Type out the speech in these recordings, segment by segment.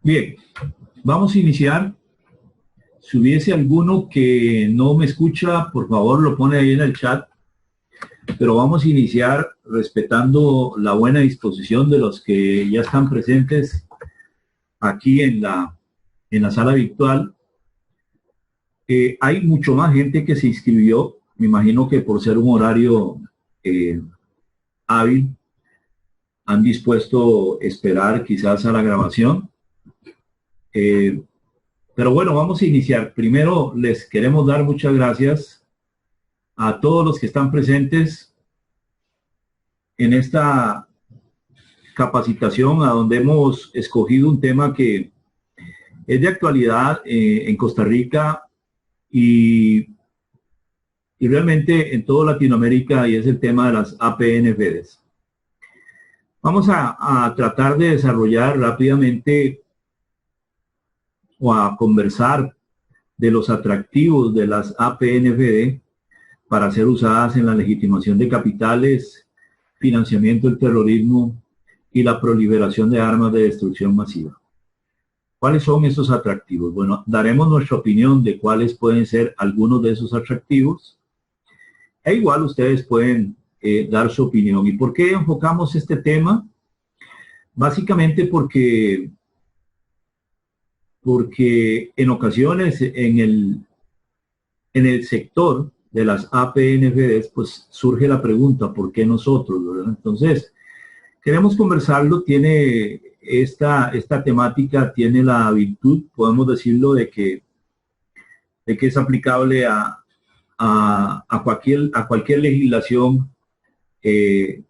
Bien, vamos a iniciar. Si hubiese alguno que no me escucha, por favor lo pone ahí en el chat. Pero vamos a iniciar respetando la buena disposición de los que ya están presentes aquí en la sala virtual. Hay mucho más gente que se inscribió. Me imagino que por ser un horario hábil, han dispuesto esperar quizás a la grabación. Pero bueno, vamos a iniciar. Primero, les queremos dar muchas gracias a todos los que están presentes en esta capacitación, a donde hemos escogido un tema que es de actualidad en Costa Rica y realmente en toda Latinoamérica, y es el tema de las APNFDs. Vamos a tratar de desarrollar rápidamente o a conversar de los atractivos de las APNFD para ser usadas en la legitimación de capitales, financiamiento del terrorismo y la proliferación de armas de destrucción masiva. ¿Cuáles son esos atractivos? Bueno, daremos nuestra opinión de cuáles pueden ser algunos de esos atractivos. E igual ustedes pueden dar su opinión. ¿Y por qué enfocamos este tema? Básicamente porque en ocasiones en el sector de las APNFDs, pues surge la pregunta, ¿por qué nosotros? ¿Verdad? Entonces, queremos conversarlo. Tiene esta temática, tiene la virtud, podemos decirlo, de que es aplicable a cualquier legislación de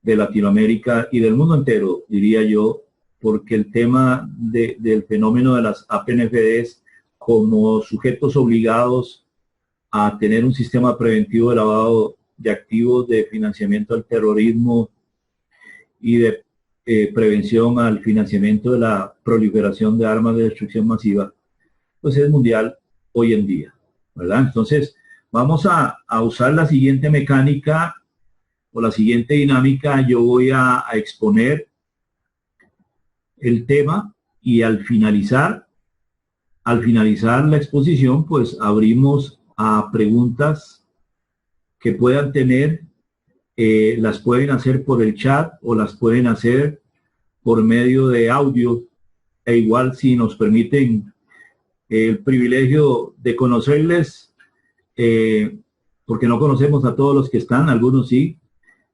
Latinoamérica y del mundo entero, diría yo, porque el tema del fenómeno de las APNFDs como sujetos obligados a tener un sistema preventivo de lavado de activos, de financiamiento al terrorismo y de prevención al financiamiento de la proliferación de armas de destrucción masiva, pues es mundial hoy en día, ¿verdad? Entonces, vamos a usar la siguiente mecánica o la siguiente dinámica. Yo voy a exponer el tema y al finalizar la exposición, pues abrimos a preguntas que puedan tener. Las pueden hacer por el chat o las pueden hacer por medio de audio, e igual si nos permiten el privilegio de conocerles, porque no conocemos a todos los que están, algunos sí,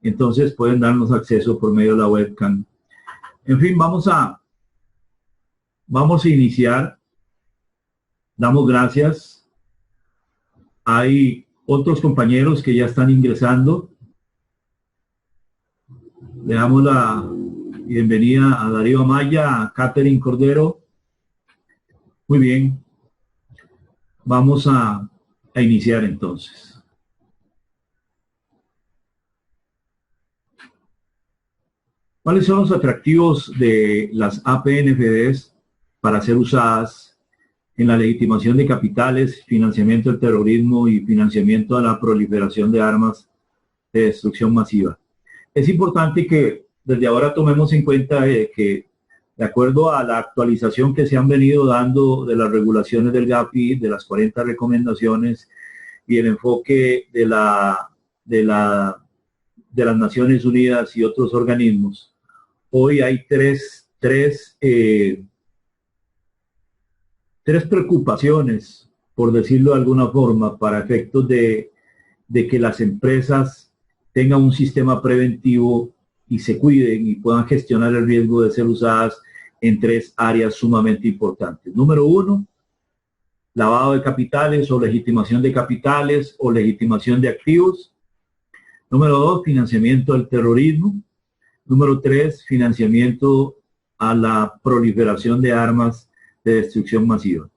entonces pueden darnos acceso por medio de la webcam. En fin, vamos a iniciar. Damos gracias. Hay otros compañeros que ya están ingresando. Le damos la bienvenida a Darío Amaya, a Catherine Cordero. Muy bien. Vamos a iniciar entonces. ¿Cuáles son los atractivos de las APNFDs para ser usadas en la legitimación de capitales, financiamiento del terrorismo y financiamiento a la proliferación de armas de destrucción masiva? Es importante que desde ahora tomemos en cuenta que, de acuerdo a la actualización que se han venido dando de las regulaciones del GAFI, de las 40 recomendaciones y el enfoque de las Naciones Unidas y otros organismos, hoy hay tres preocupaciones, por decirlo de alguna forma, para efectos de que las empresas tengan un sistema preventivo y se cuiden y puedan gestionar el riesgo de ser usadas en tres áreas sumamente importantes. Número uno, lavado de capitales o legitimación de capitales o legitimación de activos. Número dos, financiamiento del terrorismo. Número tres, financiamiento a la proliferación de armas de destrucción masiva.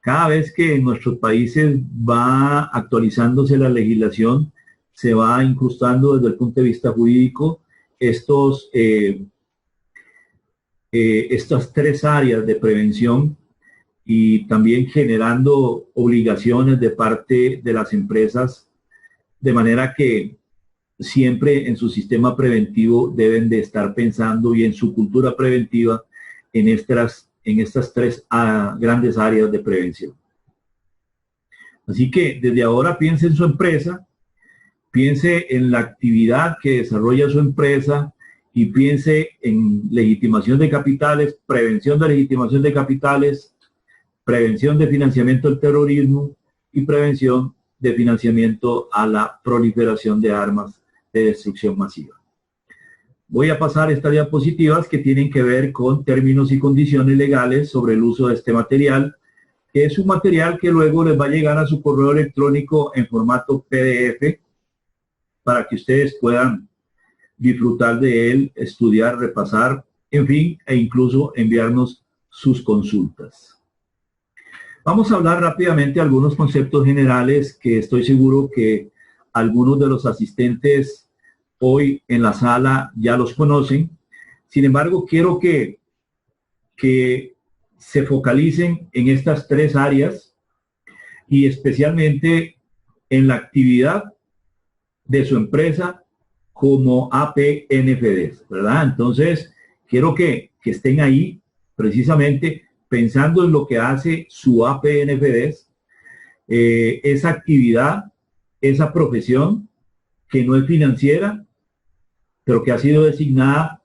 Cada vez que en nuestros países va actualizándose la legislación, se va incrustando desde el punto de vista jurídico estas tres áreas de prevención, y también generando obligaciones de parte de las empresas, de manera que siempre en su sistema preventivo deben de estar pensando, y en su cultura preventiva, en estas en estas tres grandes áreas de prevención. Así que desde ahora piense en su empresa, piense en la actividad que desarrolla su empresa y piense en legitimación de capitales, prevención de legitimación de capitales, prevención de financiamiento del terrorismo y prevención de financiamiento a la proliferación de armas de destrucción masiva. Voy a pasar estas diapositivas que tienen que ver con términos y condiciones legales sobre el uso de este material, que es un material que luego les va a llegar a su correo electrónico en formato PDF para que ustedes puedan disfrutar de él, estudiar, repasar, en fin, e incluso enviarnos sus consultas. Vamos a hablar rápidamente de algunos conceptos generales que estoy seguro que algunos de los asistentes hoy en la sala ya los conocen. Sin embargo, quiero que se focalicen en estas tres áreas y especialmente en la actividad de su empresa como APNFDs, ¿verdad? Entonces, quiero que estén ahí precisamente pensando en lo que hace su APNFDs, esa actividad, esa profesión que no es financiera, pero que ha sido designada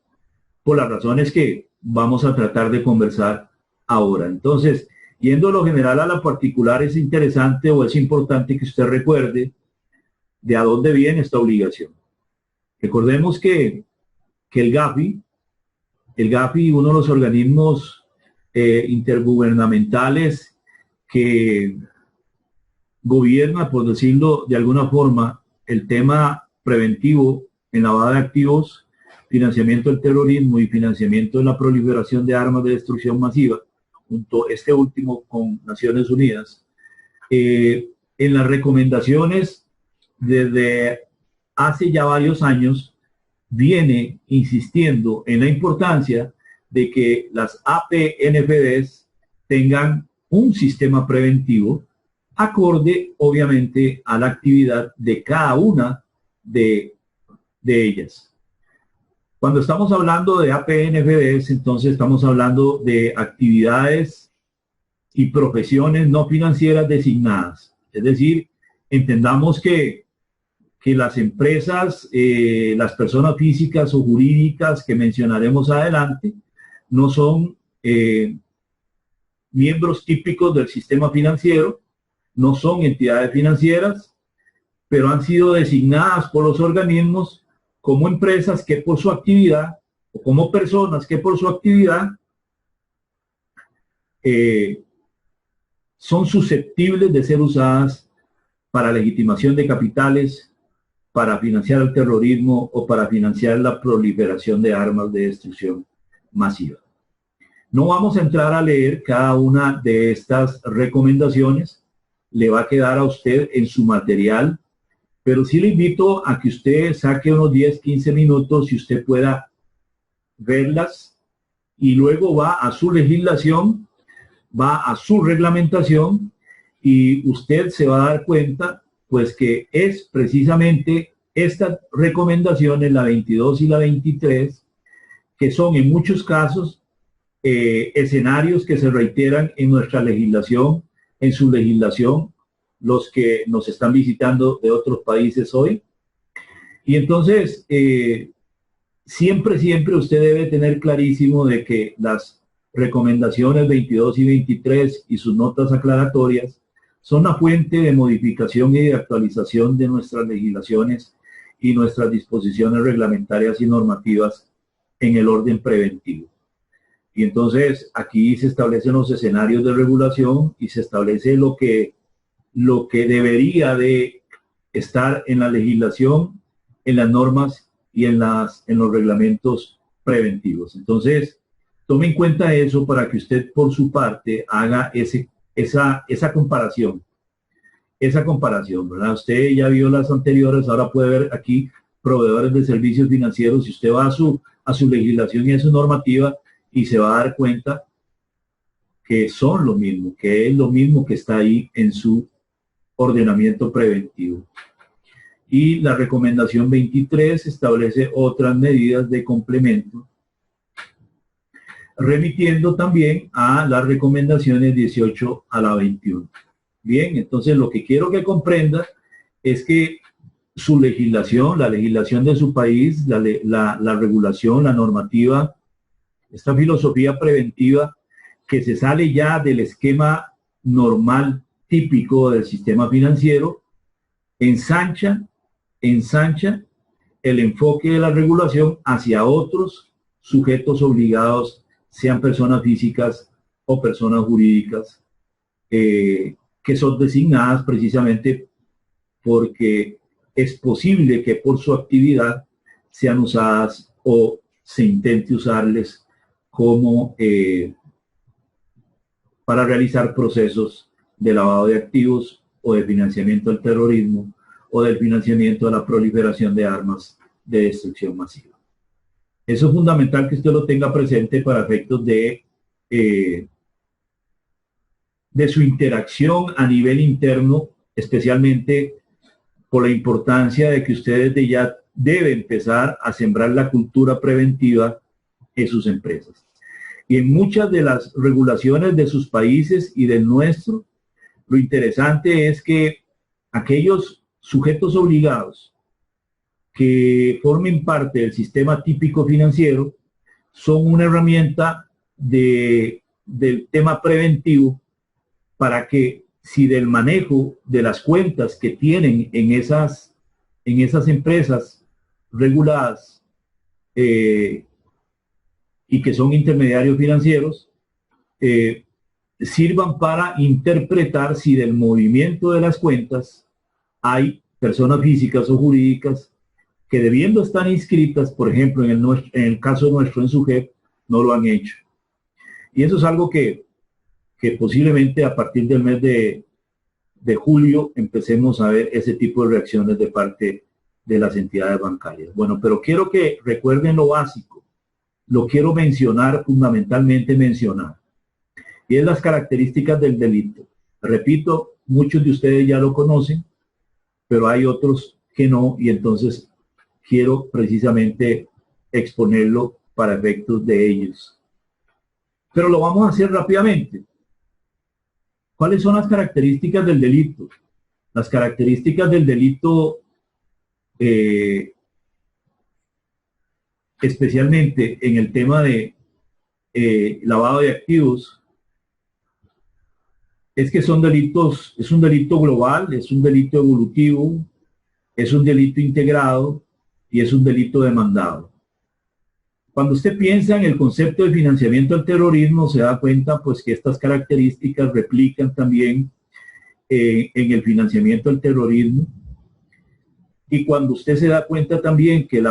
por las razones que vamos a tratar de conversar ahora. Entonces, yendo de lo general a lo particular, es interesante o es importante que usted recuerde de a dónde viene esta obligación. Recordemos que el GAFI, uno de los organismos intergubernamentales que gobierna, por decirlo de alguna forma, el tema preventivo en lavado de activos, financiamiento del terrorismo y financiamiento de la proliferación de armas de destrucción masiva, junto este último con Naciones Unidas, en las recomendaciones desde hace ya varios años viene insistiendo en la importancia de que las APNFDs tengan un sistema preventivo acorde, obviamente, a la actividad de cada una de ellas. Cuando estamos hablando de APNFDs, entonces estamos hablando de actividades y profesiones no financieras designadas. Es decir, entendamos que las empresas, las personas físicas o jurídicas que mencionaremos adelante, no son miembros típicos del sistema financiero, no son entidades financieras, pero han sido designadas por los organismos como empresas que por su actividad, o como personas que por su actividad, son susceptibles de ser usadas para legitimación de capitales, para financiar el terrorismo o para financiar la proliferación de armas de destrucción masiva. No vamos a entrar a leer cada una de estas recomendaciones, le va a quedar a usted en su material, pero sí le invito a que usted saque unos 10, 15 minutos y usted pueda verlas y luego va a su legislación, va a su reglamentación y usted se va a dar cuenta pues que es precisamente estas recomendaciones, la 22 y la 23, que son en muchos casos escenarios que se reiteran en nuestra legislación, en su legislación, los que nos están visitando de otros países hoy. Y entonces, siempre usted debe tener clarísimo de que las recomendaciones 22 y 23 y sus notas aclaratorias son la fuente de modificación y de actualización de nuestras legislaciones y nuestras disposiciones reglamentarias y normativas en el orden preventivo. Y entonces aquí se establecen los escenarios de regulación y se establece lo que debería de estar en la legislación, en las normas y en los reglamentos preventivos. Entonces, tome en cuenta eso para que usted por su parte haga esa comparación. Esa comparación, ¿verdad? Usted ya vio las anteriores, ahora puede ver aquí proveedores de servicios financieros. Si usted va a su legislación y a su normativa y se va a dar cuenta que son lo mismo, que es lo mismo que está ahí en su ordenamiento preventivo. Y la recomendación 23 establece otras medidas de complemento remitiendo también a las recomendaciones 18 a la 21. Bien, entonces lo que quiero que comprenda es que su legislación, la legislación de su país, la regulación, la normativa, esta filosofía preventiva que se sale ya del esquema normal típico del sistema financiero, ensancha el enfoque de la regulación hacia otros sujetos obligados, sean personas físicas o personas jurídicas, que son designadas precisamente porque es posible que por su actividad sean usadas o se intente usarles como para realizar procesos de lavado de activos o de financiamiento del terrorismo o del financiamiento de la proliferación de armas de destrucción masiva. Eso es fundamental que usted lo tenga presente para efectos de su interacción a nivel interno, especialmente por la importancia de que usted desde ya debe empezar a sembrar la cultura preventiva en sus empresas. Y en muchas de las regulaciones de sus países y del nuestro, lo interesante es que aquellos sujetos obligados que formen parte del sistema típico financiero son una herramienta del tema preventivo para que si del manejo de las cuentas que tienen en esas empresas reguladas y que son intermediarios financieros, sirvan para interpretar si del movimiento de las cuentas hay personas físicas o jurídicas que debiendo estar inscritas, por ejemplo, en el caso nuestro en SUGEP, no lo han hecho. Y eso es algo que posiblemente a partir del mes de julio empecemos a ver ese tipo de reacciones de parte de las entidades bancarias. Bueno, pero quiero que recuerden lo básico, lo quiero mencionar, fundamentalmente mencionar, y es las características del delito. Repito, muchos de ustedes ya lo conocen, pero hay otros que no, y entonces quiero precisamente exponerlo para efectos de ellos. Pero lo vamos a hacer rápidamente. ¿Cuáles son las características del delito? Las características del delito, especialmente en el tema de lavado de activos, es que son delitos, es un delito global, es un delito evolutivo, es un delito integrado y es un delito demandado. Cuando usted piensa en el concepto de financiamiento del terrorismo, se da cuenta pues que estas características replican también en el financiamiento del terrorismo. Y cuando usted se da cuenta también que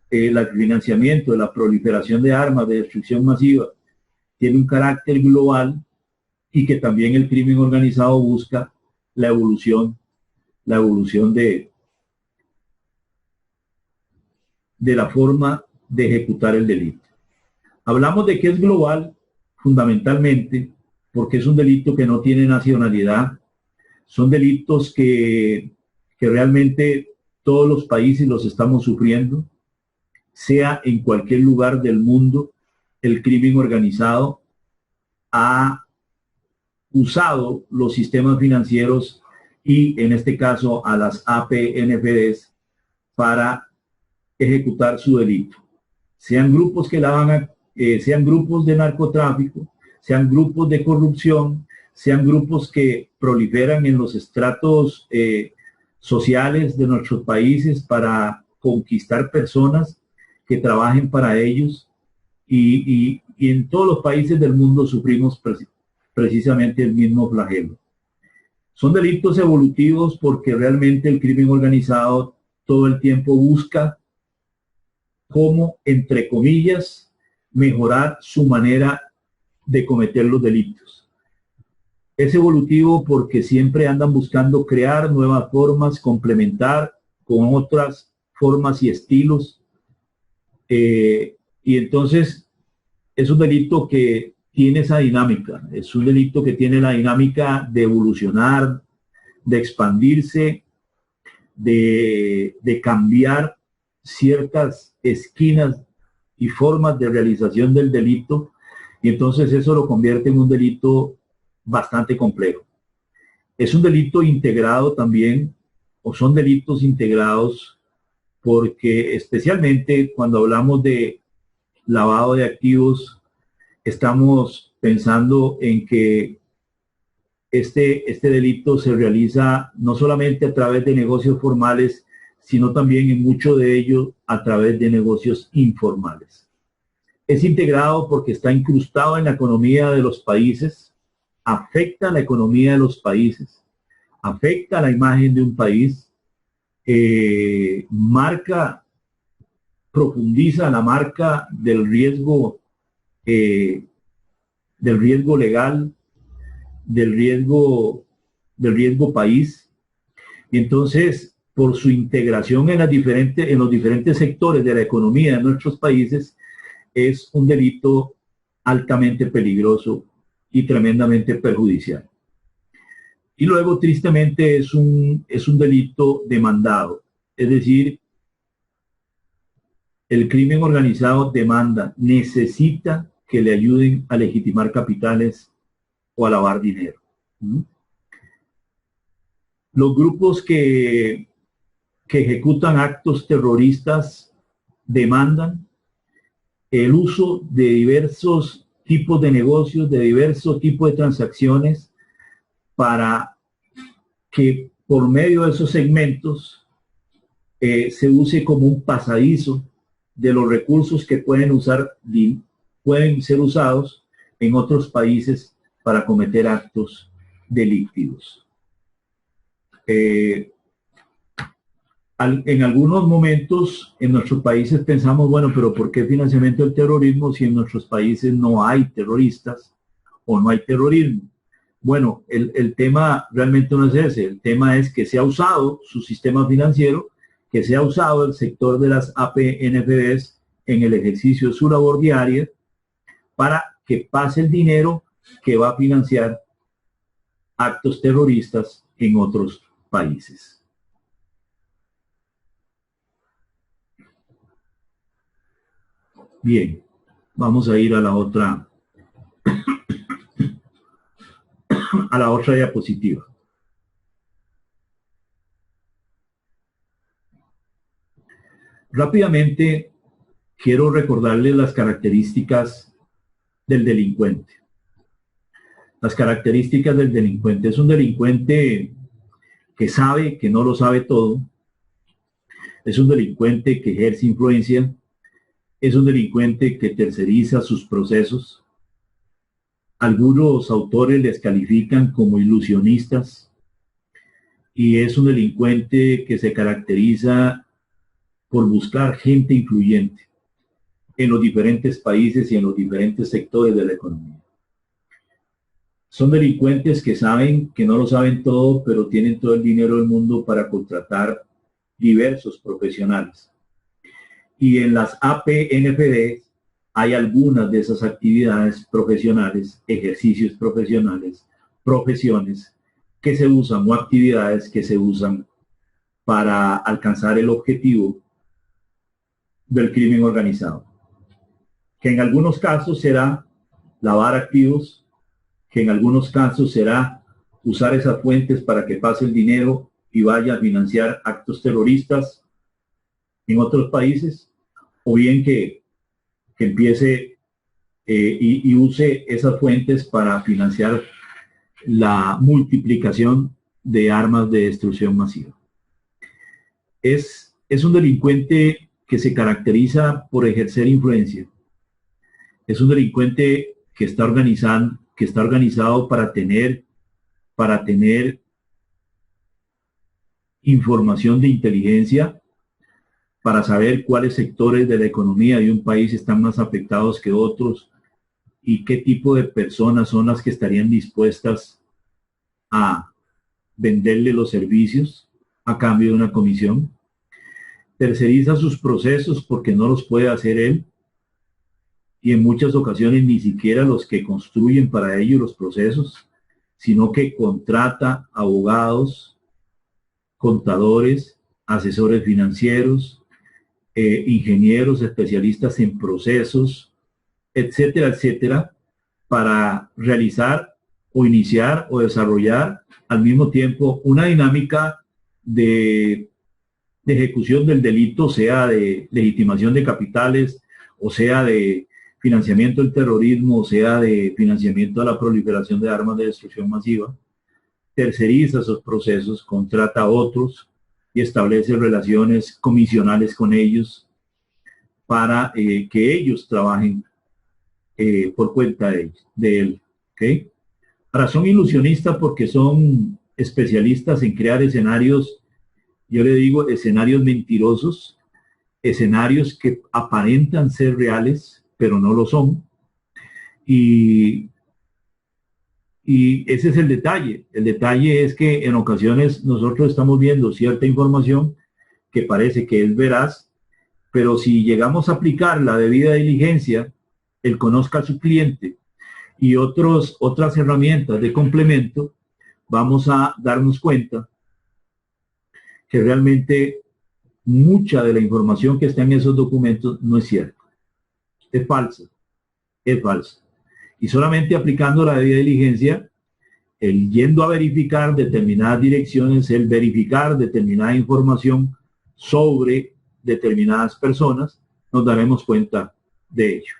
el financiamiento de la proliferación de armas de destrucción masiva tiene un carácter global y que también el crimen organizado busca la evolución de la forma de ejecutar el delito. Hablamos de que es global fundamentalmente porque es un delito que no tiene nacionalidad, son delitos que realmente todos los países los estamos sufriendo, sea en cualquier lugar del mundo, el crimen organizado ha usado los sistemas financieros y en este caso a las APNFDs para ejecutar su delito. Sean grupos que sean grupos de narcotráfico, sean grupos de corrupción, sean grupos que proliferan en los estratos sociales de nuestros países para conquistar personas que trabajen para ellos y en todos los países del mundo sufrimos precisamente el mismo flagelo. Son delitos evolutivos porque realmente el crimen organizado todo el tiempo busca cómo, entre comillas, mejorar su manera de cometer los delitos. Es evolutivo porque siempre andan buscando crear nuevas formas, complementar con otras formas y estilos. Y entonces es un delito que tiene esa dinámica, es un delito que tiene la dinámica de evolucionar, de expandirse, de cambiar ciertas esquinas y formas de realización del delito Y entonces eso lo convierte en un delito bastante complejo. Es un delito integrado también, o son delitos integrados, porque especialmente cuando hablamos de lavado de activos, estamos pensando en que este delito se realiza no solamente a través de negocios formales, sino también en mucho de ello a través de negocios informales. Es integrado porque está incrustado en la economía de los países, afecta la economía de los países, afecta la imagen de un país, profundiza la marca del riesgo legal, del riesgo país. Y entonces, por su integración en los diferentes sectores de la economía de nuestros países, es un delito altamente peligroso y tremendamente perjudicial. Y luego, tristemente, es un delito demandado. Es decir, el crimen organizado demanda, necesita que le ayuden a legitimar capitales o a lavar dinero. Los grupos que ejecutan actos terroristas demandan el uso de diversos tipos de negocios, de diversos tipos de transacciones, para que por medio de esos segmentos se use como un pasadizo de los recursos que pueden ser usados en otros países para cometer actos delictivos. En algunos momentos en nuestros países pensamos, bueno, pero ¿por qué financiamiento del terrorismo si en nuestros países no hay terroristas o no hay terrorismo? Bueno, el tema realmente no es ese. El tema es que se ha usado su sistema financiero, que se ha usado el sector de las APNFDs en el ejercicio de su labor diaria para que pase el dinero que va a financiar actos terroristas en otros países. Bien, vamos a ir a la otra diapositiva. Rápidamente quiero recordarles las características del delincuente. Las características del delincuente. Es un delincuente que sabe que no lo sabe todo. Es un delincuente que ejerce influencia. Es un delincuente que terceriza sus procesos. Algunos autores les califican como ilusionistas. Y es un delincuente que se caracteriza por buscar gente influyente en los diferentes países y en los diferentes sectores de la economía. Son delincuentes que saben que no lo saben todo, pero tienen todo el dinero del mundo para contratar diversos profesionales. Y en las APNFD hay algunas de esas actividades profesionales, ejercicios profesionales, profesiones que se usan o actividades que se usan para alcanzar el objetivo del crimen organizado, que en algunos casos será lavar activos, que en algunos casos será usar esas fuentes para que pase el dinero y vaya a financiar actos terroristas en otros países, o bien que empiece y use esas fuentes para financiar la multiplicación de armas de destrucción masiva. Es un delincuente que se caracteriza por ejercer influencia. Es un delincuente que está organizado para tener información de inteligencia, para saber cuáles sectores de la economía de un país están más afectados que otros y qué tipo de personas son las que estarían dispuestas a venderle los servicios a cambio de una comisión. Terceriza sus procesos porque no los puede hacer él, y en muchas ocasiones ni siquiera los que construyen para ello los procesos, sino que contrata abogados, contadores, asesores financieros, ingenieros, especialistas en procesos, etcétera, etcétera, para realizar o iniciar o desarrollar al mismo tiempo una dinámica de ejecución del delito, sea de legitimación de capitales, o sea de financiamiento del terrorismo, o sea de financiamiento de la proliferación de armas de destrucción masiva. Terceriza esos procesos, contrata a otros y establece relaciones comisionales con ellos para que ellos trabajen por cuenta de él. ¿Okay? Ahora, son ilusionistas porque son especialistas en crear escenarios, yo le digo escenarios mentirosos, escenarios que aparentan ser reales, pero no lo son. Y ese es el detalle. El detalle es que en ocasiones nosotros estamos viendo cierta información que parece que es veraz, pero si llegamos a aplicar la debida diligencia, el conozca a su cliente y otras herramientas de complemento, vamos a darnos cuenta que realmente mucha de la información que está en esos documentos no es cierta. Es falsa. Es falsa. Y solamente aplicando la debida diligencia, el yendo a verificar determinadas direcciones, el verificar determinada información sobre determinadas personas, nos daremos cuenta de ello.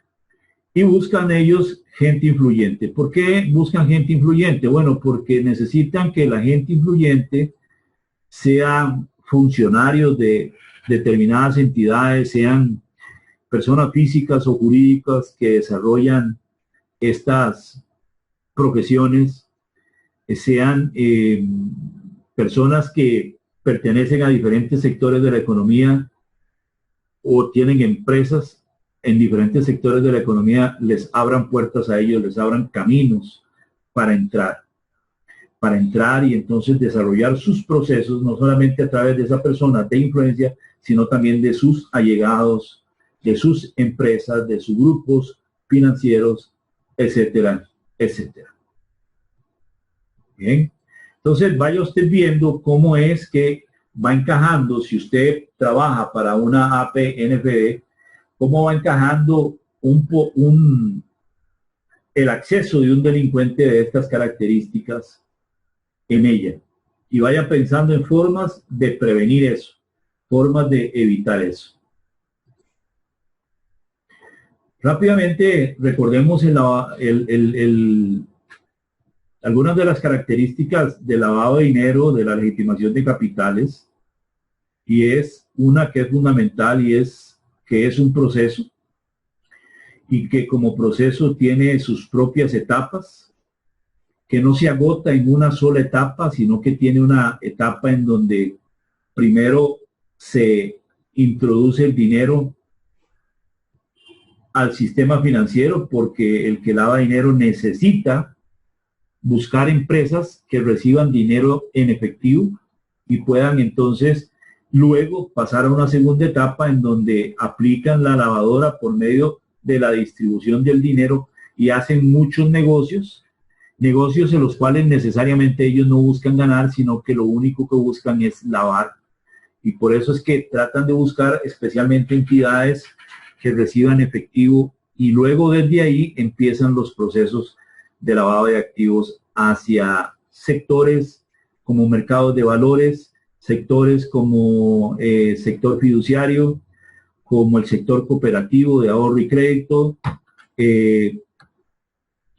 Y buscan ellos gente influyente. ¿Por qué buscan gente influyente? Bueno, porque necesitan que la gente influyente sean funcionarios de determinadas entidades, sean personas físicas o jurídicas que desarrollan estas profesiones, sean personas que pertenecen a diferentes sectores de la economía o tienen empresas en diferentes sectores de la economía, les abran puertas a ellos, les abran caminos para entrar y entonces desarrollar sus procesos, no solamente a través de esa persona de influencia, sino también de sus allegados, de sus empresas, de sus grupos financieros, etcétera, etcétera. Bien, entonces vaya usted viendo cómo es que va encajando, si usted trabaja para una APNFD, cómo va encajando el acceso de un delincuente de estas características en ella. Y vaya pensando en formas de prevenir eso, formas de evitar eso. Rápidamente recordemos algunas de las características del lavado de dinero, de la legitimación de capitales, y es una que es fundamental y es que es un proceso y que como proceso tiene sus propias etapas, que no se agota en una sola etapa, sino que tiene una etapa en donde primero se introduce el dinero al sistema financiero, porque el que lava dinero necesita buscar empresas que reciban dinero en efectivo y puedan entonces luego pasar a una segunda etapa en donde aplican la lavadora por medio de la distribución del dinero y hacen muchos negocios en los cuales necesariamente ellos no buscan ganar, sino que lo único que buscan es lavar. Y por eso es que tratan de buscar especialmente entidades que reciban efectivo y luego desde ahí empiezan los procesos de lavado de activos hacia sectores como mercados de valores, sectores como sector fiduciario, como el sector cooperativo de ahorro y crédito,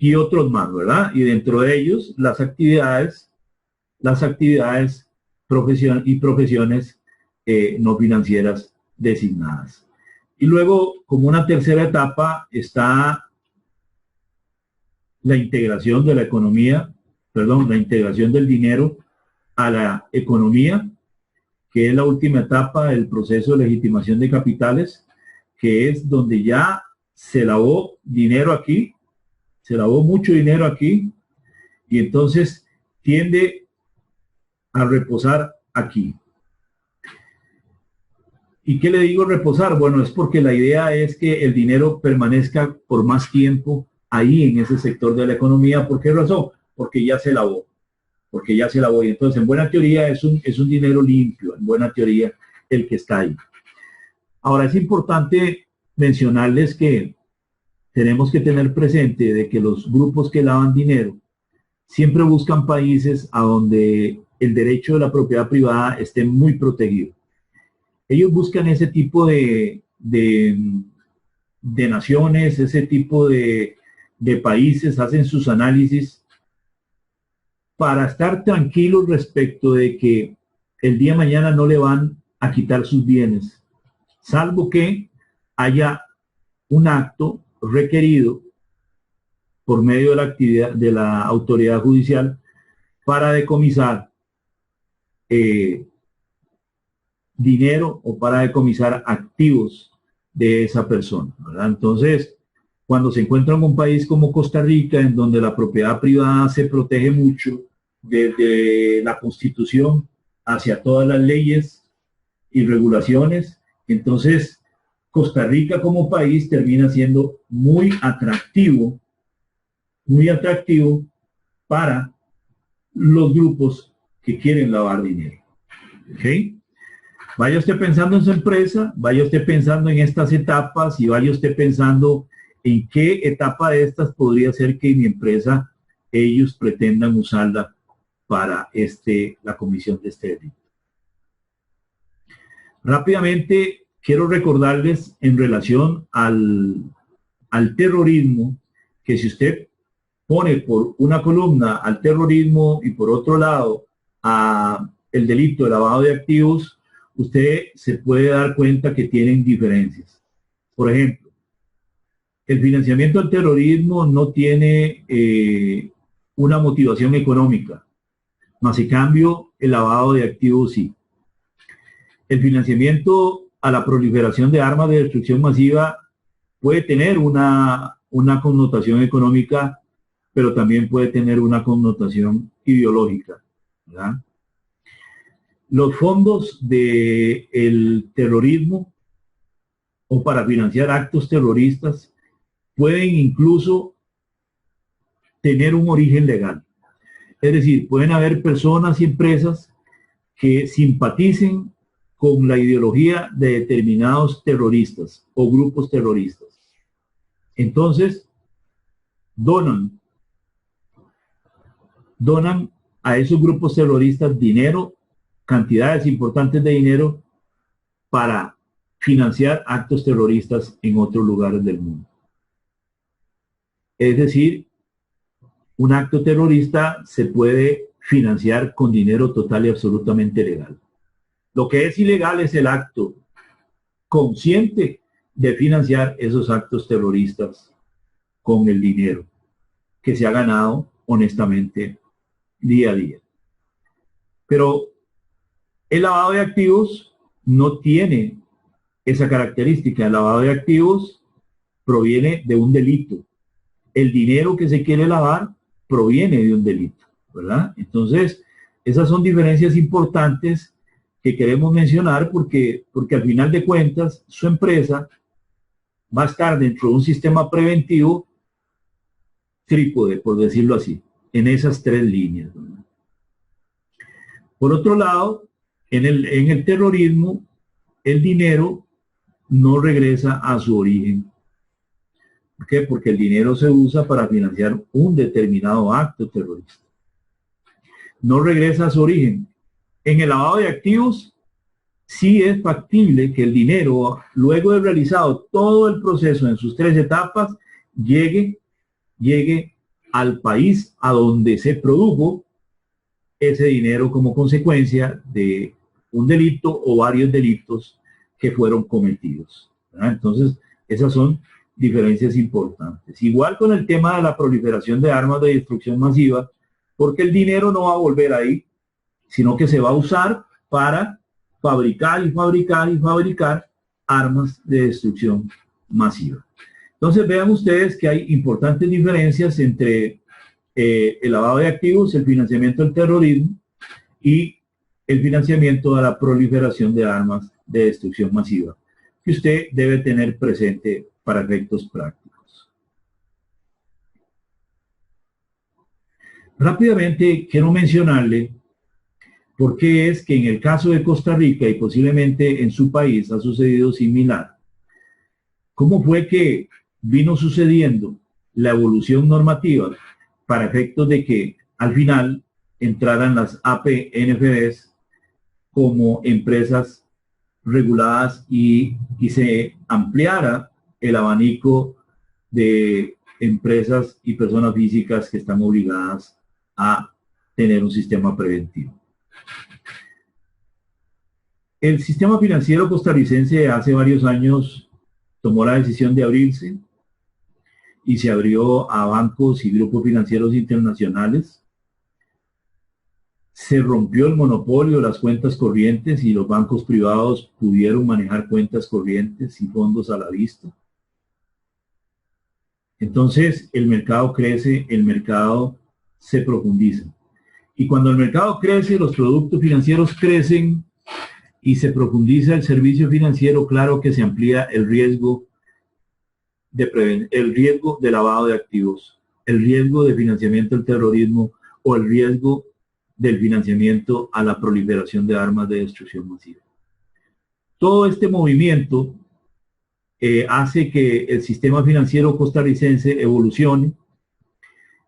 y otros más, ¿verdad? Y dentro de ellos las actividades profesiones no financieras designadas. Y luego, como una tercera etapa, está la integración de la economía, la integración del dinero a la economía, que es la última etapa del proceso de legitimación de capitales, que es donde ya se lavó dinero aquí, se lavó mucho dinero aquí, y entonces tiende a reposar aquí. ¿Y qué le digo reposar? Bueno, es porque la idea es que el dinero permanezca por más tiempo ahí en ese sector de la economía. ¿Por qué razón? Porque ya se lavó. Porque ya se lavó. Y entonces, en buena teoría, es un dinero limpio, en buena teoría, el que está ahí. Ahora, es importante mencionarles que tenemos que tener presente de que los grupos que lavan dinero siempre buscan países a donde el derecho de la propiedad privada esté muy protegido. Ellos buscan ese tipo de naciones, ese tipo de países, hacen sus análisis para estar tranquilos respecto de que el día de mañana no le van a quitar sus bienes, salvo que haya un acto requerido por medio de la actividad de la autoridad judicial para decomisar dinero o para decomisar activos de esa persona, ¿verdad? Entonces, cuando se encuentra en un país como Costa Rica, en donde la propiedad privada se protege mucho desde la Constitución hacia todas las leyes y regulaciones, entonces Costa Rica como país termina siendo muy atractivo para los grupos que quieren lavar dinero. ¿Ok? Vaya usted pensando en su empresa, vaya usted pensando en estas etapas y vaya usted pensando en qué etapa de estas podría ser que mi empresa, ellos pretendan usarla para la comisión de este delito. Rápidamente, quiero recordarles en relación al terrorismo, que si usted pone por una columna al terrorismo y por otro lado el delito de lavado de activos, usted se puede dar cuenta que tienen diferencias. Por ejemplo, el financiamiento del terrorismo no tiene una motivación económica, mas en cambio el lavado de activos sí. El financiamiento a la proliferación de armas de destrucción masiva puede tener una connotación económica, pero también puede tener una connotación ideológica, ¿verdad? Los fondos del terrorismo o para financiar actos terroristas pueden incluso tener un origen legal. Es decir, pueden haber personas y empresas que simpaticen con la ideología de determinados terroristas o grupos terroristas. Entonces, donan a esos grupos terroristas dinero, cantidades importantes de dinero para financiar actos terroristas en otros lugares del mundo. Es decir, un acto terrorista se puede financiar con dinero total y absolutamente legal. Lo que es ilegal es el acto consciente de financiar esos actos terroristas con el dinero que se ha ganado honestamente día a día. Pero el lavado de activos no tiene esa característica. El lavado de activos proviene de un delito. El dinero que se quiere lavar proviene de un delito, ¿verdad? Entonces, esas son diferencias importantes que queremos mencionar porque al final de cuentas su empresa va a estar dentro de un sistema preventivo trípode, por decirlo así, en esas tres líneas, ¿verdad? Por otro lado, en el terrorismo, el dinero no regresa a su origen. ¿Por qué? Porque el dinero se usa para financiar un determinado acto terrorista. No regresa a su origen. En el lavado de activos, sí es factible que el dinero, luego de realizado todo el proceso en sus tres etapas, llegue al país a donde se produjo ese dinero como consecuencia de un delito o varios delitos que fueron cometidos, ¿verdad? Entonces, esas son diferencias importantes. Igual con el tema de la proliferación de armas de destrucción masiva, porque el dinero no va a volver ahí, sino que se va a usar para fabricar armas de destrucción masiva. Entonces vean ustedes que hay importantes diferencias entre el lavado de activos, el financiamiento del terrorismo y el financiamiento a la proliferación de armas de destrucción masiva, que usted debe tener presente para efectos prácticos. Rápidamente quiero mencionarle por qué es que en el caso de Costa Rica y posiblemente en su país ha sucedido similar. ¿Cómo fue que vino sucediendo la evolución normativa para efectos de que al final entraran las APNFDs como empresas reguladas y se ampliara el abanico de empresas y personas físicas que están obligadas a tener un sistema preventivo. El sistema financiero costarricense hace varios años tomó la decisión de abrirse y se abrió a bancos y grupos financieros internacionales. Se rompió el monopolio de las cuentas corrientes y los bancos privados pudieron manejar cuentas corrientes y fondos a la vista. Entonces el mercado crece, el mercado se profundiza. Y cuando el mercado crece, los productos financieros crecen y se profundiza el servicio financiero, claro que se amplía el riesgo de lavado de activos, el riesgo de financiamiento del terrorismo o el riesgo del financiamiento a la proliferación de armas de destrucción masiva. Todo este movimiento hace que el sistema financiero costarricense evolucione,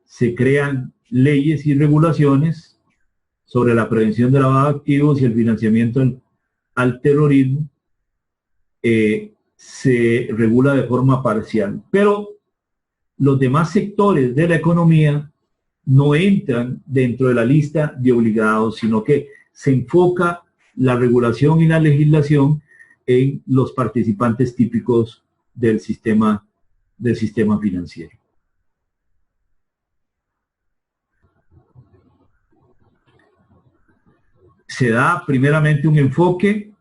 se crean leyes y regulaciones sobre la prevención de lavado de activos y el financiamiento al terrorismo, se regula de forma parcial, pero los demás sectores de la economía no entran dentro de la lista de obligados, sino que se enfoca la regulación y la legislación en los participantes típicos del sistema financiero. Se da primeramente un enfoque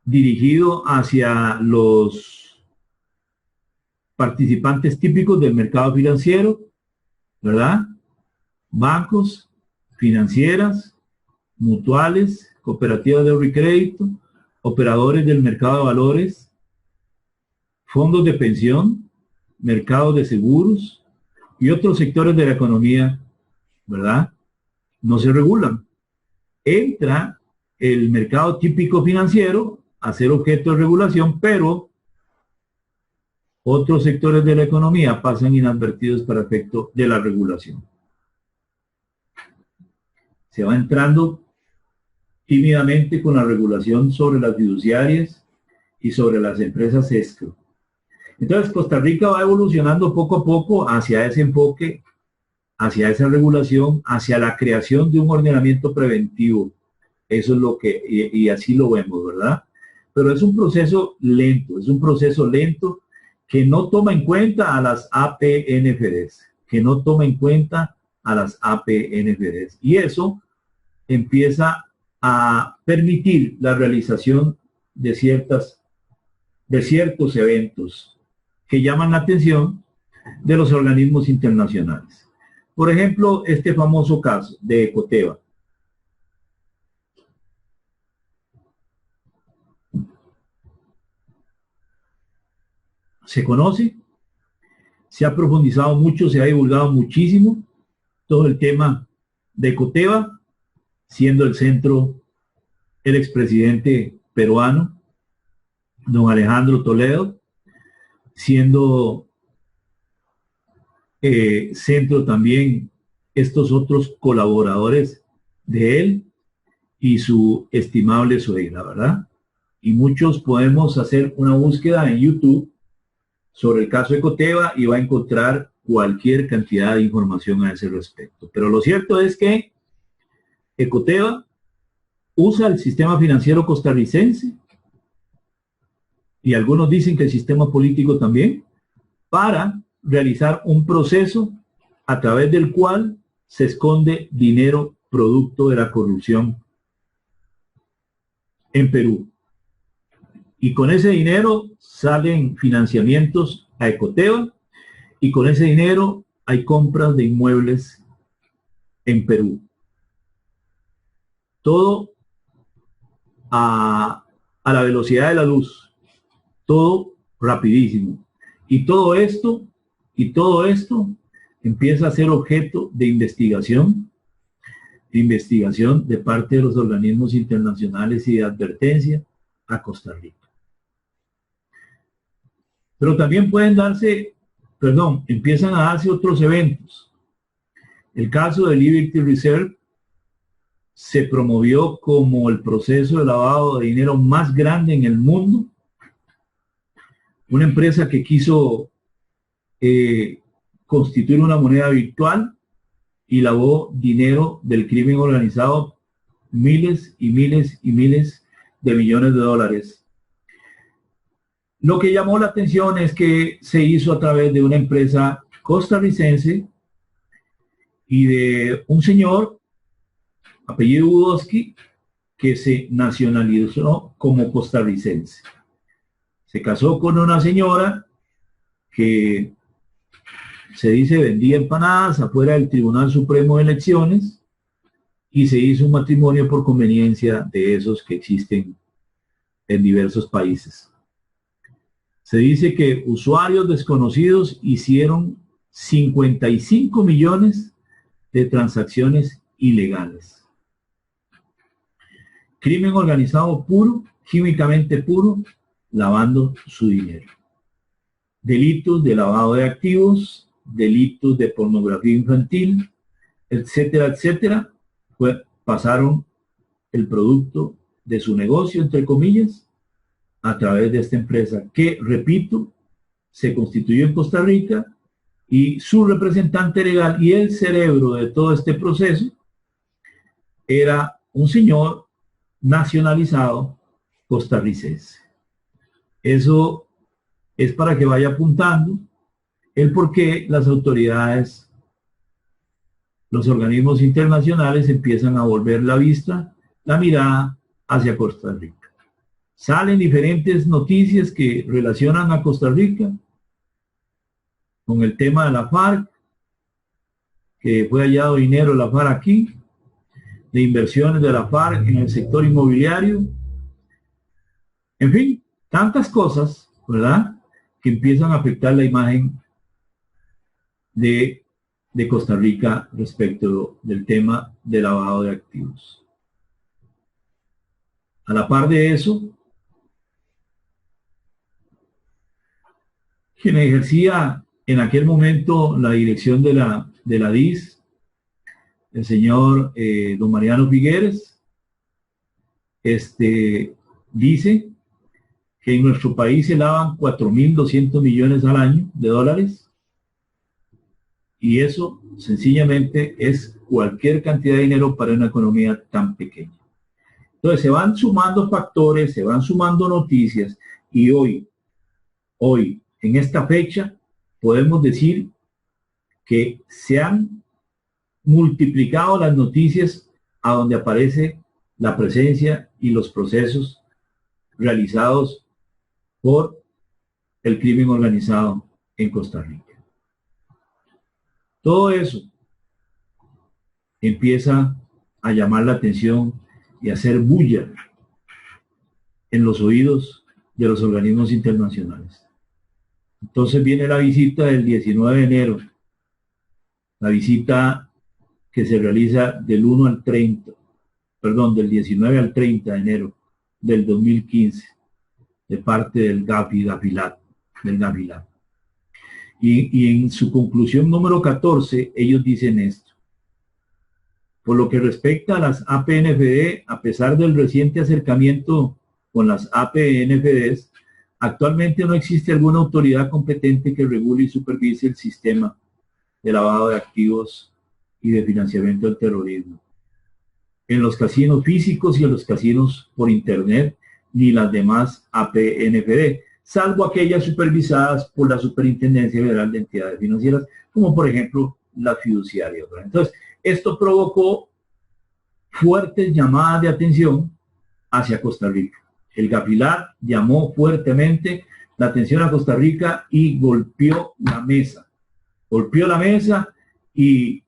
dirigido hacia los participantes típicos del mercado financiero, ¿verdad? Bancos, financieras, mutuales, cooperativas de ahorro y crédito, operadores del mercado de valores, fondos de pensión, mercados de seguros y otros sectores de la economía, ¿verdad? No se regulan. Entra el mercado típico financiero a ser objeto de regulación, pero otros sectores de la economía pasan inadvertidos para efecto de la regulación. Se va entrando tímidamente con la regulación sobre las fiduciarias y sobre las empresas escrow. Entonces Costa Rica va evolucionando poco a poco hacia ese enfoque, hacia esa regulación, hacia la creación de un ordenamiento preventivo. Eso es lo que, y así lo vemos, ¿verdad? Pero es un proceso lento, que no toma en cuenta a las APNFDs, Y eso empieza a permitir la realización de ciertos eventos que llaman la atención de los organismos internacionales. Por ejemplo, este famoso caso de Ecoteva. Se conoce, se ha profundizado mucho, se ha divulgado muchísimo todo el tema de Ecoteva, siendo el centro el expresidente peruano, don Alejandro Toledo, siendo centro también estos otros colaboradores de él y su estimable suegra, ¿verdad? Y muchos podemos hacer una búsqueda en YouTube sobre el caso Ecoteva y va a encontrar cualquier cantidad de información a ese respecto. Pero lo cierto es que Ecoteva usa el sistema financiero costarricense y algunos dicen que el sistema político también para realizar un proceso a través del cual se esconde dinero producto de la corrupción en Perú. Y con ese dinero salen financiamientos a Ecoteva y con ese dinero hay compras de inmuebles en Perú. Todo a la velocidad de la luz, todo rapidísimo. Y todo esto empieza a ser objeto de investigación de parte de los organismos internacionales y de advertencia a Costa Rica. Pero también pueden darse perdón, empiezan a darse otros eventos. El caso de Liberty Reserve se promovió como el proceso de lavado de dinero más grande en el mundo. Una empresa que quiso constituir una moneda virtual y lavó dinero del crimen organizado, miles y miles y miles de millones de dólares. Lo que llamó la atención es que se hizo a través de una empresa costarricense y de un señor, apellido Budowski, que se nacionalizó como costarricense. Se casó con una señora que se dice vendía empanadas afuera del Tribunal Supremo de Elecciones y se hizo un matrimonio por conveniencia de esos que existen en diversos países. Se dice que usuarios desconocidos hicieron 55 millones de transacciones ilegales. Crimen organizado puro, químicamente puro, lavando su dinero. Delitos de lavado de activos, delitos de pornografía infantil, etcétera, etcétera, pasaron el producto de su negocio, entre comillas, a través de esta empresa que, repito, se constituyó en Costa Rica y su representante legal y el cerebro de todo este proceso era un señor nacionalizado costarricense. Eso es para que vaya apuntando el por qué las autoridades, los organismos internacionales empiezan a volver la vista, la mirada hacia Costa Rica. Salen diferentes noticias que relacionan a Costa Rica con el tema de la FARC, que fue hallado dinero de la FARC aquí, de inversiones de la FARC en el sector inmobiliario. En fin, tantas cosas, ¿verdad?, que empiezan a afectar la imagen de Costa Rica respecto del tema de lavado de activos. A la par de eso, quien ejercía en aquel momento la dirección de la DIS, el señor don Mariano Figueres, dice que en nuestro país se lavan 4.200 millones al año de dólares, y eso sencillamente es cualquier cantidad de dinero para una economía tan pequeña. Entonces se van sumando factores, se van sumando noticias, y hoy, en esta fecha, podemos decir que se han multiplicado las noticias a donde aparece la presencia y los procesos realizados por el crimen organizado en Costa Rica. Todo eso empieza a llamar la atención y a hacer bulla en los oídos de los organismos internacionales. Entonces viene la visita del 19 de enero, la visita que se realiza del 1 al 30, perdón, del 19 al 30 de enero del 2015, de parte del Gafilat. Y en su conclusión número 14, ellos dicen esto: por lo que respecta a las APNFD, a pesar del reciente acercamiento con las APNFDs, actualmente no existe alguna autoridad competente que regule y supervise el sistema de lavado de activos y de financiamiento del terrorismo en los casinos físicos y en los casinos por internet, ni las demás APNFD, salvo aquellas supervisadas por la Superintendencia Federal de Entidades Financieras, como por ejemplo las fiduciarias. Entonces, esto provocó fuertes llamadas de atención hacia Costa Rica. El Gafilat llamó fuertemente la atención a Costa Rica y golpeó la mesa. Golpeó la mesa y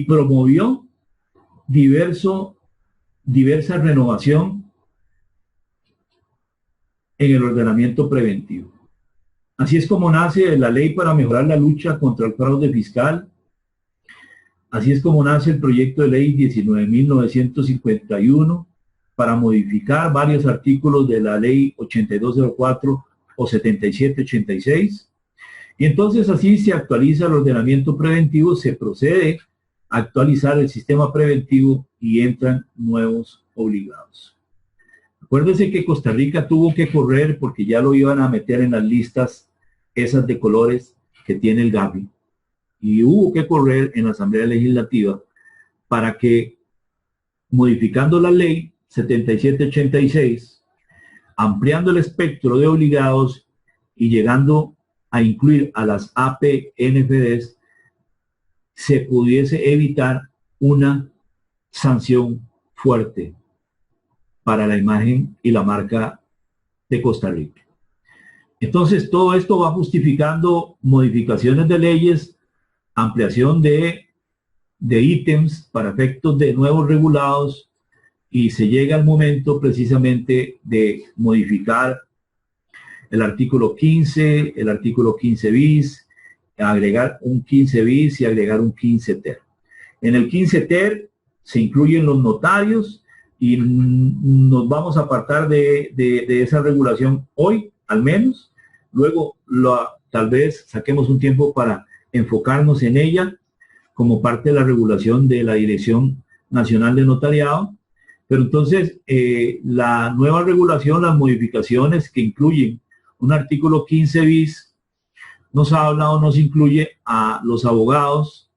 promovió diversa renovación en el ordenamiento preventivo. Así es como nace la ley para mejorar la lucha contra el fraude fiscal. Así es como nace el proyecto de ley 19.951 para modificar varios artículos de la ley 8204 o 7786. Y entonces así se actualiza el ordenamiento preventivo, se procede a actualizar el sistema preventivo y entran nuevos obligados. Acuérdense que Costa Rica tuvo que correr porque ya lo iban a meter en las listas esas de colores que tiene el Gavi. Y hubo que correr en la Asamblea Legislativa para que, modificando la ley 7786, ampliando el espectro de obligados y llegando a incluir a las APNFDs, se pudiese evitar una sanción fuerte para la imagen y la marca de Costa Rica. Entonces, todo esto va justificando modificaciones de leyes, ampliación de ítems para efectos de nuevos regulados, y se llega al momento precisamente de modificar el artículo 15, el artículo 15 bis, agregar un 15 bis y agregar un 15 ter. En el 15 ter se incluyen los notarios y nos vamos a apartar de esa regulación hoy, al menos. Luego, tal vez saquemos un tiempo para enfocarnos en ella como parte de la regulación de la Dirección Nacional de Notariado. Pero entonces, la nueva regulación, las modificaciones que incluyen un artículo 15 bis, nos habla o nos incluye a los abogados,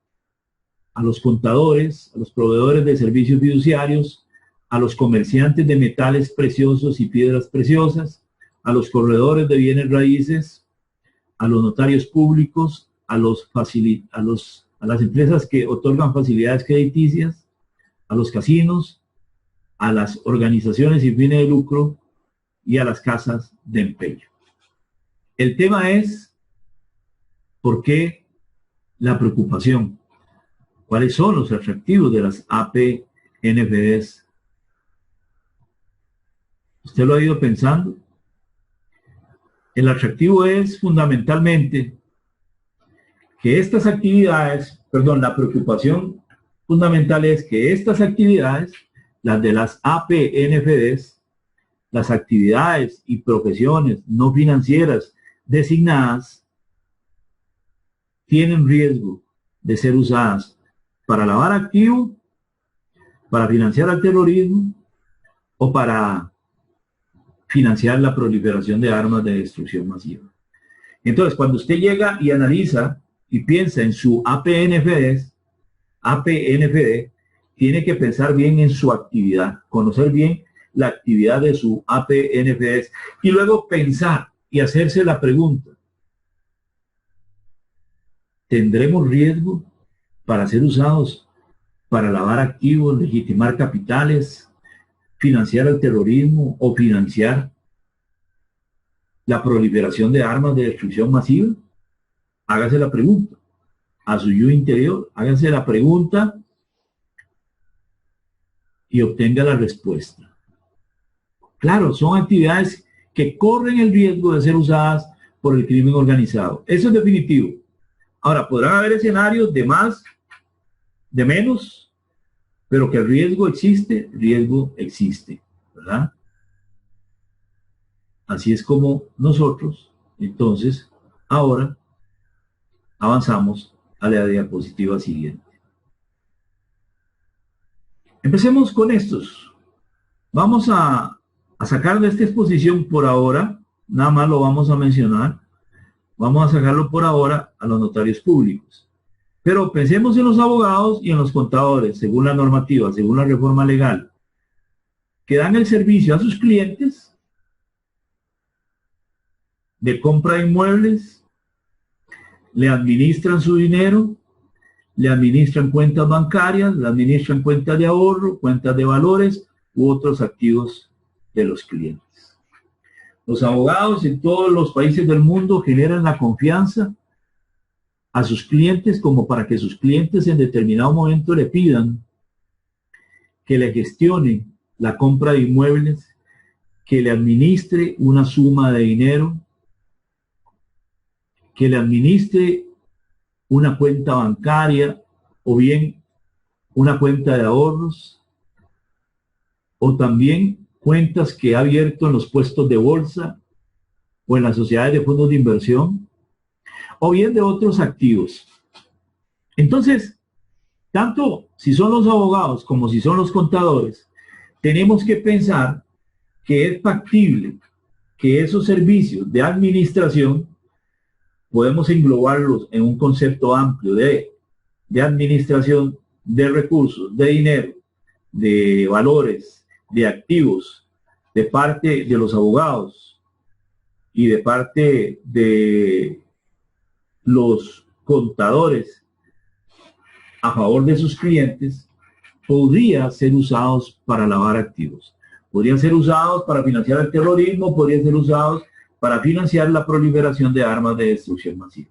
a los contadores, a los proveedores de servicios fiduciarios, a los comerciantes de metales preciosos y piedras preciosas, a los corredores de bienes raíces, a los notarios públicos, a las empresas que otorgan facilidades crediticias, a los casinos, a las organizaciones sin fines de lucro y a las casas de empeño. El tema es, ¿por qué la preocupación? ¿Cuáles son los atractivos de las APNFDs? ¿Usted lo ha ido pensando? El atractivo es fundamentalmente que estas actividades, la preocupación fundamental es que estas actividades, las de las APNFDs, las actividades y profesiones no financieras designadas, tienen riesgo de ser usadas para lavar activo, para financiar el terrorismo o para financiar la proliferación de armas de destrucción masiva. Entonces, cuando usted llega y analiza y piensa en su APNFD, tiene que pensar bien en su actividad, conocer bien la actividad de su APNFD y luego pensar y hacerse la pregunta: ¿tendremos riesgo para ser usados para lavar activos, legitimar capitales, financiar el terrorismo o financiar la proliferación de armas de destrucción masiva? Hágase la pregunta. A su yo interior, hágase la pregunta y obtenga la respuesta. Claro, son actividades que corren el riesgo de ser usadas por el crimen organizado. Eso es definitivo. Ahora, podrán haber escenarios de más, de menos, pero que el riesgo existe, ¿verdad? Así es como nosotros, entonces, ahora avanzamos a la diapositiva siguiente. Empecemos con estos. Vamos a sacar de esta exposición por ahora, nada más lo vamos a mencionar, vamos a sacarlo por ahora a los notarios públicos. Pero pensemos en los abogados y en los contadores, según la normativa, según la reforma legal, que dan el servicio a sus clientes de compra de inmuebles, le administran su dinero, le administran cuentas bancarias, le administran cuentas de ahorro, cuentas de valores u otros activos de los clientes. Los abogados en todos los países del mundo generan la confianza a sus clientes como para que sus clientes en determinado momento le pidan que le gestione la compra de inmuebles, que le administre una suma de dinero, que le administre una cuenta bancaria o bien una cuenta de ahorros o también cuentas que ha abierto en los puestos de bolsa o en las sociedades de fondos de inversión o bien de otros activos. Entonces, tanto si son los abogados como si son los contadores, tenemos que pensar que es factible que esos servicios de administración podemos englobarlos en un concepto amplio de administración de recursos, de dinero, de valores, de activos, de parte de los abogados y de parte de los contadores a favor de sus clientes, podría ser usados para lavar activos. Podrían ser usados para financiar el terrorismo, podrían ser usados para financiar la proliferación de armas de destrucción masiva.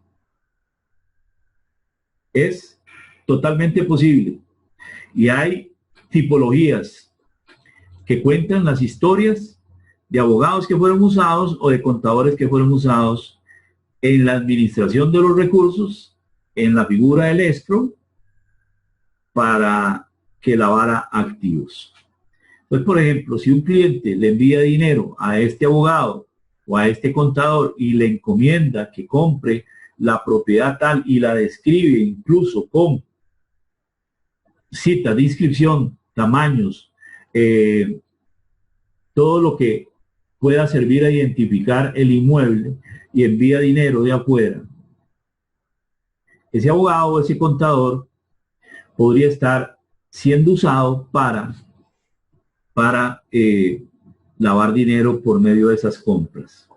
Es totalmente posible. Y hay tipologías que cuentan las historias de abogados que fueron usados o de contadores que fueron usados en la administración de los recursos, en la figura del escrow, para que lavara activos. Pues, por ejemplo, si un cliente le envía dinero a este abogado o a este contador y le encomienda que compre la propiedad tal y la describe incluso con cita de inscripción, tamaños, todo lo que pueda servir a identificar el inmueble, y envía dinero de afuera, ese abogado o ese contador podría estar siendo usado para lavar dinero por medio de esas compras.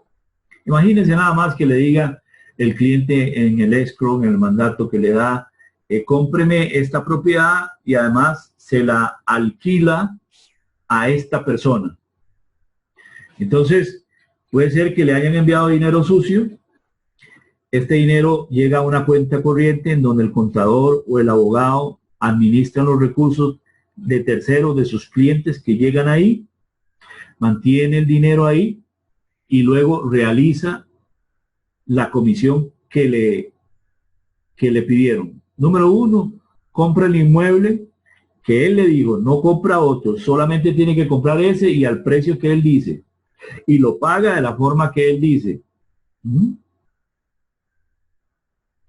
Imagínense nada más que le diga el cliente en el escrow, en el mandato que le da, cómpreme esta propiedad y además se la alquila a esta persona. Entonces, puede ser que le hayan enviado dinero sucio. Este dinero llega a una cuenta corriente en donde el contador o el abogado administran los recursos de terceros, de sus clientes que llegan ahí, mantiene el dinero ahí y luego realiza la comisión que le pidieron. Número uno, compra el inmueble que él le dijo, no compra otro, solamente tiene que comprar ese y al precio que él dice, y lo paga de la forma que él dice.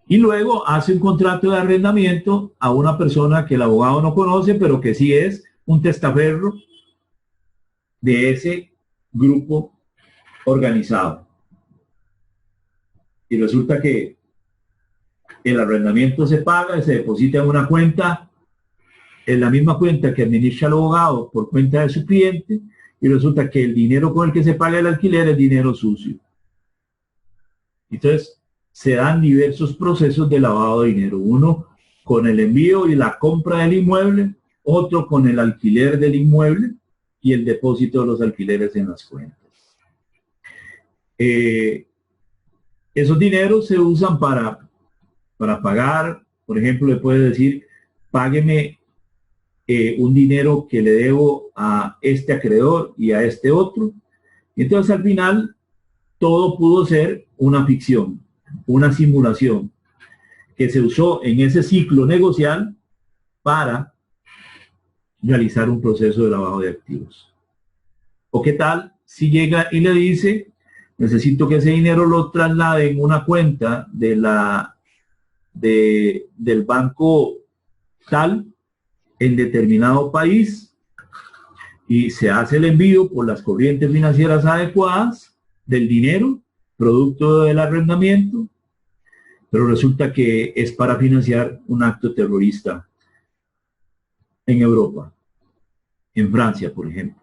Y luego hace un contrato de arrendamiento a una persona que el abogado no conoce, pero que sí es un testaferro de ese grupo organizado. Y resulta que el arrendamiento se paga, se deposita en una cuenta, en la misma cuenta que administra el abogado por cuenta de su cliente, y resulta que el dinero con el que se paga el alquiler es dinero sucio. Entonces, se dan diversos procesos de lavado de dinero. Uno con el envío y la compra del inmueble, otro con el alquiler del inmueble y el depósito de los alquileres en las cuentas. Esos dineros se usan para pagar, por ejemplo, le puede decir, págueme un dinero que le debo a este acreedor y a este otro. Y entonces al final todo pudo ser una ficción, una simulación que se usó en ese ciclo negocial para realizar un proceso de lavado de activos. ¿O qué tal si llega y le dice, necesito que ese dinero lo traslade en una cuenta del banco tal en determinado país, y se hace el envío por las corrientes financieras adecuadas del dinero, producto del arrendamiento, pero resulta que es para financiar un acto terrorista en Europa, en Francia, por ejemplo?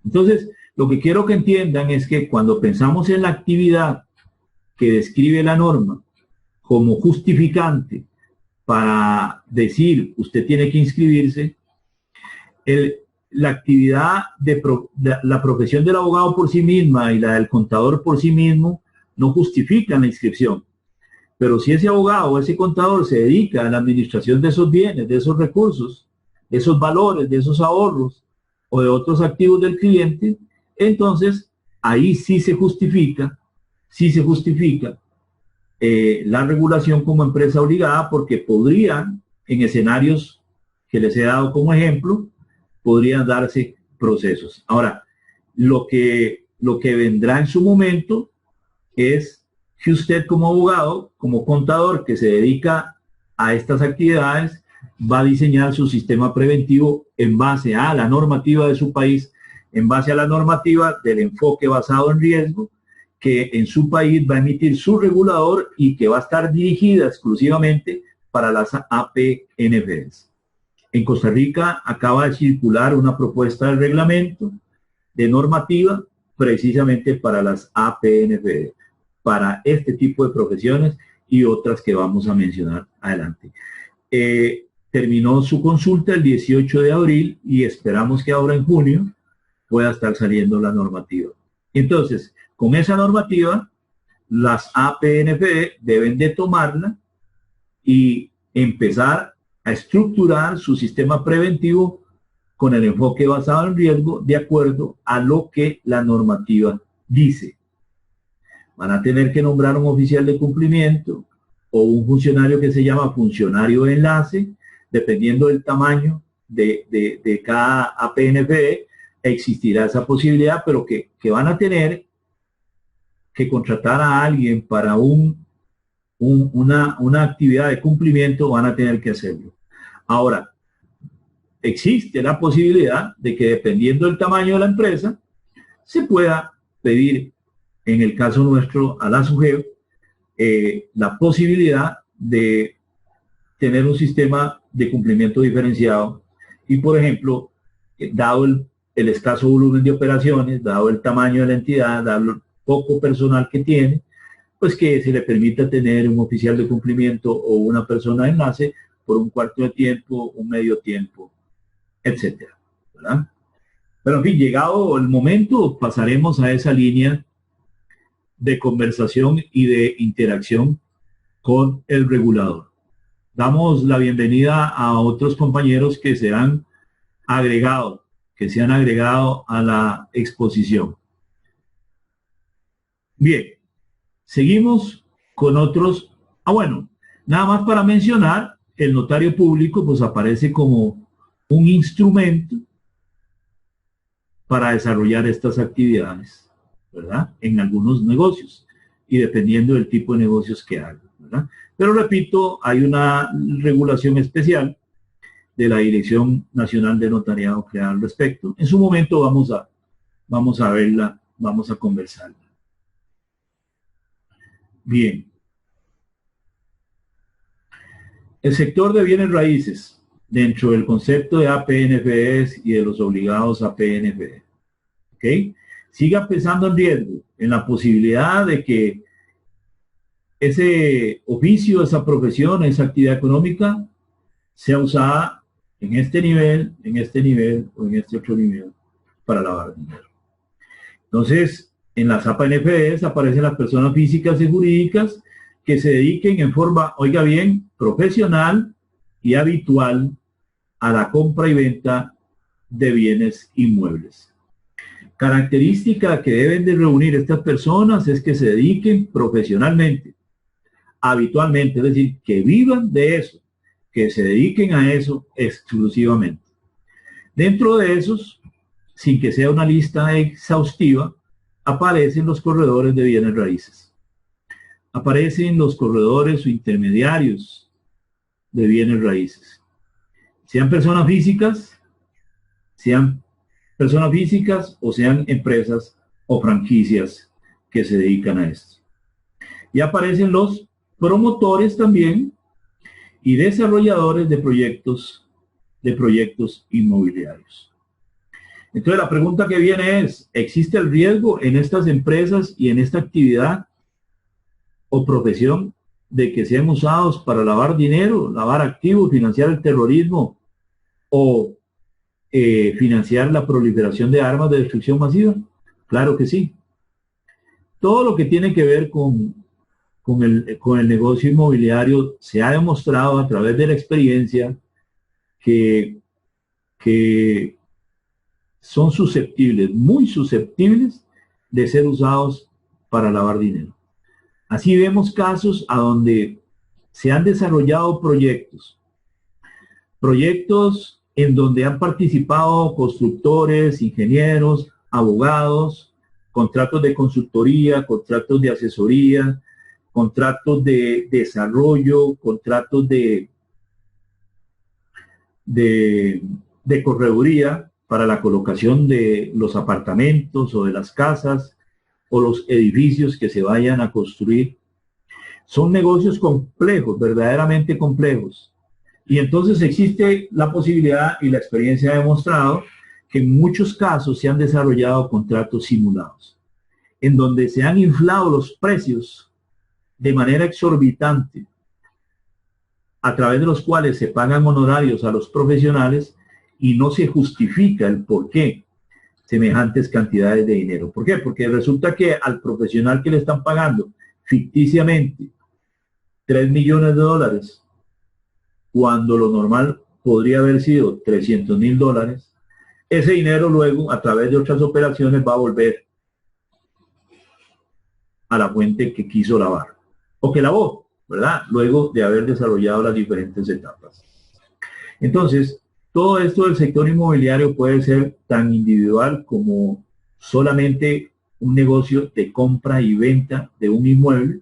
Entonces, lo que quiero que entiendan es que cuando pensamos en la actividad que describe la norma como justificante para decir usted tiene que inscribirse, la actividad de la profesión del abogado por sí misma y la del contador por sí mismo no justifican la inscripción. Pero si ese abogado o ese contador se dedica a la administración de esos bienes, de esos recursos, de esos valores, de esos ahorros o de otros activos del cliente, entonces ahí sí se justifica la regulación como empresa obligada, porque podrían, en escenarios que les he dado como ejemplo, podrían darse procesos. Ahora, lo que vendrá en su momento es que usted como abogado, como contador que se dedica a estas actividades, va a diseñar su sistema preventivo en base a la normativa de su país, en base a la normativa del enfoque basado en riesgo, que en su país va a emitir su regulador y que va a estar dirigida exclusivamente para las APNFDs. En Costa Rica acaba de circular una propuesta de reglamento de normativa precisamente para las APNFD, para este tipo de profesiones y otras que vamos a mencionar adelante. Terminó su consulta el 18 de abril y esperamos que ahora en junio pueda estar saliendo la normativa. Entonces, con esa normativa, las APNFD deben de tomarla y empezar a estructurar su sistema preventivo con el enfoque basado en riesgo de acuerdo a lo que la normativa dice. Van a tener que nombrar un oficial de cumplimiento o un funcionario que se llama funcionario de enlace, dependiendo del tamaño de cada APNFD, existirá esa posibilidad, pero que van a tener que contratar a alguien para una actividad de cumplimiento, van a tener que hacerlo. Ahora, existe la posibilidad de que dependiendo del tamaño de la empresa, se pueda pedir, en el caso nuestro, a la SUGEF, la posibilidad de tener un sistema de cumplimiento diferenciado y, por ejemplo, dado el escaso volumen de operaciones, dado el tamaño de la entidad, dado el poco personal que tiene, pues que se le permita tener un oficial de cumplimiento o una persona de enlace por un cuarto de tiempo, un medio tiempo, etcétera, ¿verdad? Pero en fin, llegado el momento, pasaremos a esa línea de conversación y de interacción con el regulador. Damos la bienvenida a otros compañeros que se han agregado a la exposición. Bien, seguimos con otros. Bueno, nada más para mencionar, el notario público pues aparece como un instrumento para desarrollar estas actividades, ¿verdad? En algunos negocios y dependiendo del tipo de negocios que hagan, ¿verdad? Pero repito, hay una regulación especial de la Dirección Nacional de Notariado creada al respecto. En su momento vamos a verla, vamos a conversarla. Bien. El sector de bienes raíces, dentro del concepto de APNFDs y de los obligados APNFD. ¿Ok? Siga pensando en riesgo, en la posibilidad de que ese oficio, esa profesión, esa actividad económica sea usada en este nivel o en este otro nivel para lavar dinero. Entonces, en las APNFDs aparecen las personas físicas y jurídicas que se dediquen en forma, oiga bien, profesional y habitual a la compra y venta de bienes inmuebles. Característica que deben de reunir estas personas es que se dediquen profesionalmente, habitualmente, es decir, que vivan de eso, que se dediquen a eso exclusivamente. Dentro de esos, sin que sea una lista exhaustiva, aparecen los corredores de bienes raíces. Aparecen los corredores o intermediarios de bienes raíces. Sean personas físicas o sean empresas o franquicias que se dedican a esto. Y aparecen los promotores también y desarrolladores de proyectos inmobiliarios. Entonces la pregunta que viene es, ¿existe el riesgo en estas empresas y en esta actividad o profesión de que sean usados para lavar dinero, lavar activos, financiar el terrorismo o financiar la proliferación de armas de destrucción masiva? Claro que sí. Todo lo que tiene que ver con el negocio inmobiliario se ha demostrado a través de la experiencia que son susceptibles, muy susceptibles de ser usados para lavar dinero. Así vemos casos a donde se han desarrollado proyectos en donde han participado constructores, ingenieros, abogados, contratos de consultoría, contratos de asesoría, contratos de desarrollo, contratos de correduría para la colocación de los apartamentos o de las casas o los edificios que se vayan a construir. Son negocios complejos, verdaderamente complejos. Y entonces existe la posibilidad, y la experiencia ha demostrado, que en muchos casos se han desarrollado contratos simulados, en donde se han inflado los precios de manera exorbitante, a través de los cuales se pagan honorarios a los profesionales y no se justifica el por qué semejantes cantidades de dinero. ¿Por qué? Porque resulta que al profesional que le están pagando ficticiamente 3 millones de dólares, cuando lo normal podría haber sido 300.000 dólares, ese dinero luego, a través de otras operaciones, va a volver a la fuente que quiso lavar, o que lavó, ¿verdad? Luego de haber desarrollado las diferentes etapas. Entonces, todo esto del sector inmobiliario puede ser tan individual como solamente un negocio de compra y venta de un inmueble,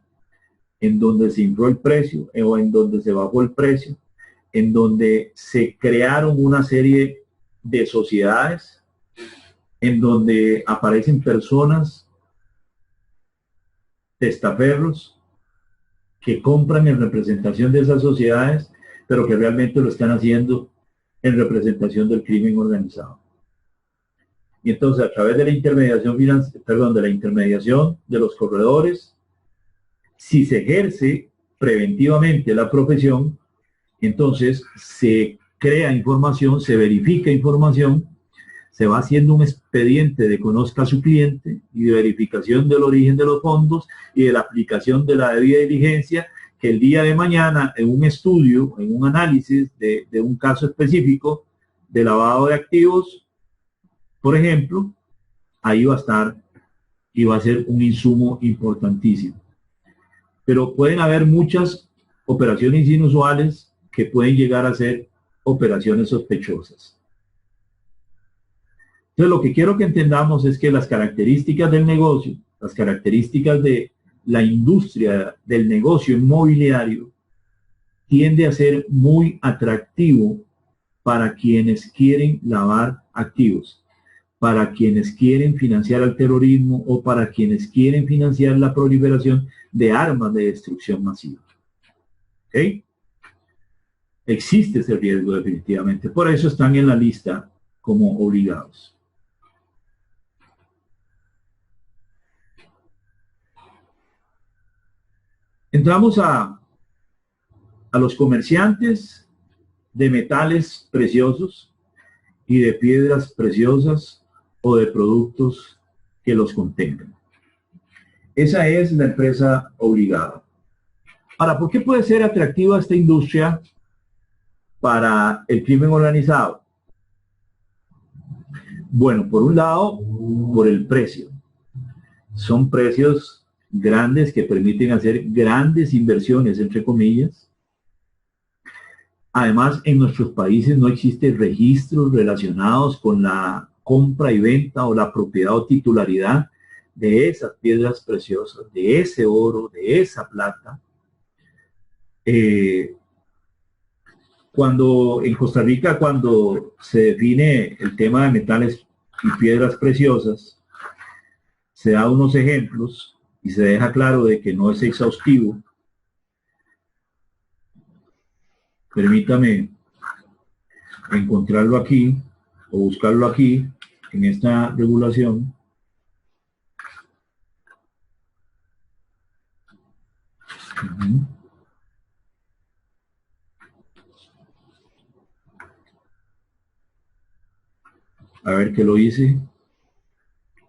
en donde se infló el precio o en donde se bajó el precio, en donde se crearon una serie de sociedades, en donde aparecen personas, testaferros, que compran en representación de esas sociedades, pero que realmente lo están haciendo en representación del crimen organizado. Y entonces, a través de la intermediación de la intermediación de los corredores, si se ejerce preventivamente la profesión, entonces se crea información, se verifica información, se va haciendo un expediente de conozca a su cliente y de verificación del origen de los fondos y de la aplicación de la debida diligencia, que el día de mañana en un estudio, en un análisis de un caso específico de lavado de activos, por ejemplo, ahí va a estar y va a ser un insumo importantísimo. Pero pueden haber muchas operaciones inusuales que pueden llegar a ser operaciones sospechosas. Entonces, lo que quiero que entendamos es que las características del negocio, las características de la industria del negocio inmobiliario, tiende a ser muy atractivo para quienes quieren lavar activos, para quienes quieren financiar al terrorismo o para quienes quieren financiar la proliferación de armas de destrucción masiva. ¿Ok? Existe ese riesgo definitivamente. Por eso están en la lista como obligados. Entramos a los comerciantes de metales preciosos y de piedras preciosas o de productos que los contengan. Esa es la empresa obligada. Ahora, ¿por qué puede ser atractiva esta industria para el crimen organizado? Bueno, por un lado, por el precio. Son precios grandes que permiten hacer grandes inversiones, entre comillas. Además, en nuestros países no existen registros relacionados con la compra y venta o la propiedad o titularidad de esas piedras preciosas, de ese oro, de esa plata. Cuando en Costa Rica, cuando se define el tema de metales y piedras preciosas, se da unos ejemplos y se deja claro de que no es exhaustivo. Permítame encontrarlo aquí o buscarlo aquí en esta regulación. A ver qué lo hice.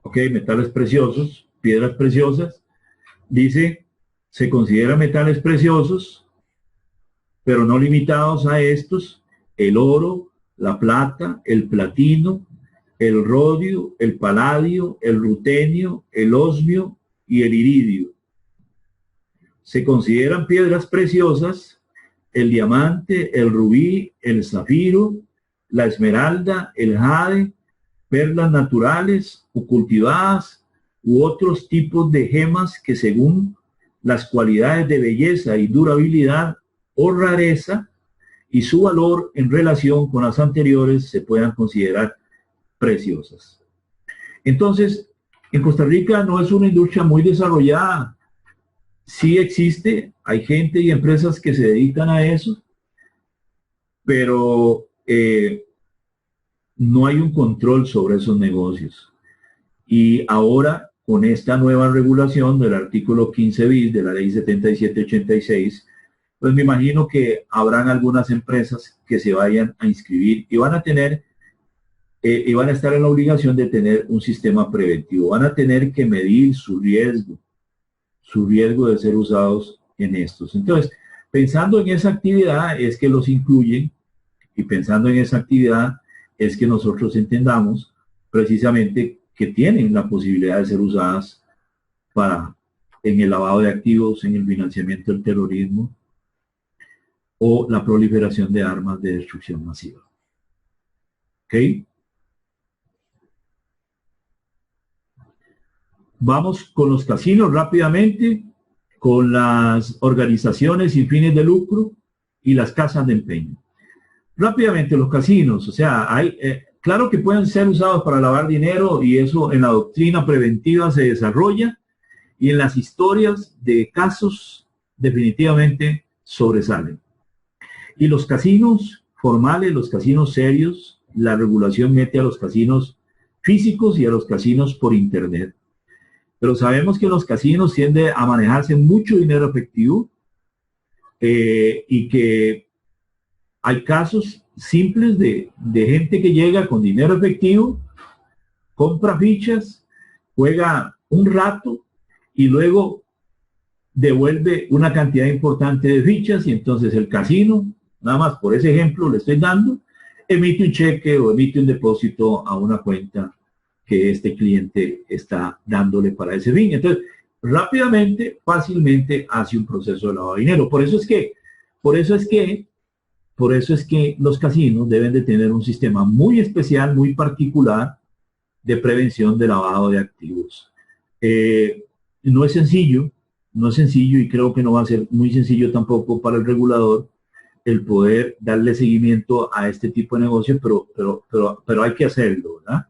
Ok, metales preciosos, piedras preciosas. Dice, se consideran metales preciosos, pero no limitados a estos, el oro, la plata, el platino, el rodio, el paladio, el rutenio, el osmio y el iridio. Se consideran piedras preciosas el diamante, el rubí, el zafiro, la esmeralda, el jade, perlas naturales o cultivadas u otros tipos de gemas que según las cualidades de belleza y durabilidad o rareza y su valor en relación con las anteriores se puedan considerar preciosas. Entonces, en Costa Rica no es una industria muy desarrollada. Sí existe, hay gente y empresas que se dedican a eso, pero no hay un control sobre esos negocios. Y ahora, con esta nueva regulación del artículo 15 bis de la ley 7786, pues me imagino que habrán algunas empresas que se vayan a inscribir y van a tener, y van a estar en la obligación de tener un sistema preventivo. Van a tener que medir su riesgo de ser usados en estos. Entonces, pensando en esa actividad es que los incluyen, y pensando en esa actividad es que nosotros entendamos precisamente que tienen la posibilidad de ser usadas en el lavado de activos, en el financiamiento del terrorismo o la proliferación de armas de destrucción masiva. ¿Ok? Vamos con los casinos rápidamente, con las organizaciones sin fines de lucro y las casas de empeño. Rápidamente, los casinos, o sea, claro que pueden ser usados para lavar dinero y eso en la doctrina preventiva se desarrolla y en las historias de casos definitivamente sobresalen. Y los casinos formales, los casinos serios, la regulación mete a los casinos físicos y a los casinos por internet. Pero sabemos que los casinos tienden a manejarse mucho dinero efectivo y que hay casos simples de gente que llega con dinero efectivo, compra fichas, juega un rato y luego devuelve una cantidad importante de fichas y entonces el casino, nada más por ese ejemplo le estoy dando, emite un cheque o emite un depósito a una cuenta que este cliente está dándole para ese fin. Entonces, rápidamente, fácilmente hace un proceso de lavado de dinero. Por eso es que los casinos deben de tener un sistema muy especial, muy particular de prevención de lavado de activos. No es sencillo y creo que no va a ser muy sencillo tampoco para el regulador el poder darle seguimiento a este tipo de negocio, pero hay que hacerlo, ¿verdad?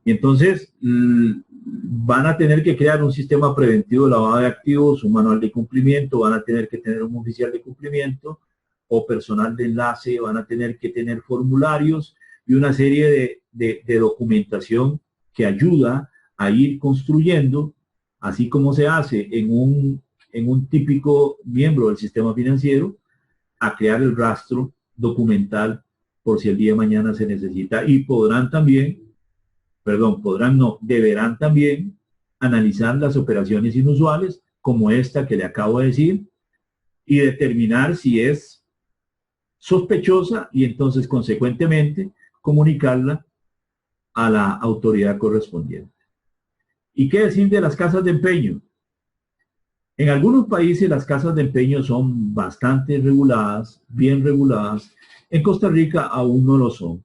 Y entonces van a tener que crear un sistema preventivo de lavado de activos, un manual de cumplimiento, van a tener que tener un oficial de cumplimiento o personal de enlace, van a tener que tener formularios y una serie de documentación que ayuda a ir construyendo, así como se hace en un típico miembro del sistema financiero, a crear el rastro documental por si el día de mañana se necesita. Y deberán también analizar las operaciones inusuales como esta que le acabo de decir y determinar si es sospechosa y entonces consecuentemente comunicarla a la autoridad correspondiente. ¿Y qué decir de las casas de empeño? En algunos países las casas de empeño son bastante reguladas, bien reguladas. En Costa Rica aún no lo son.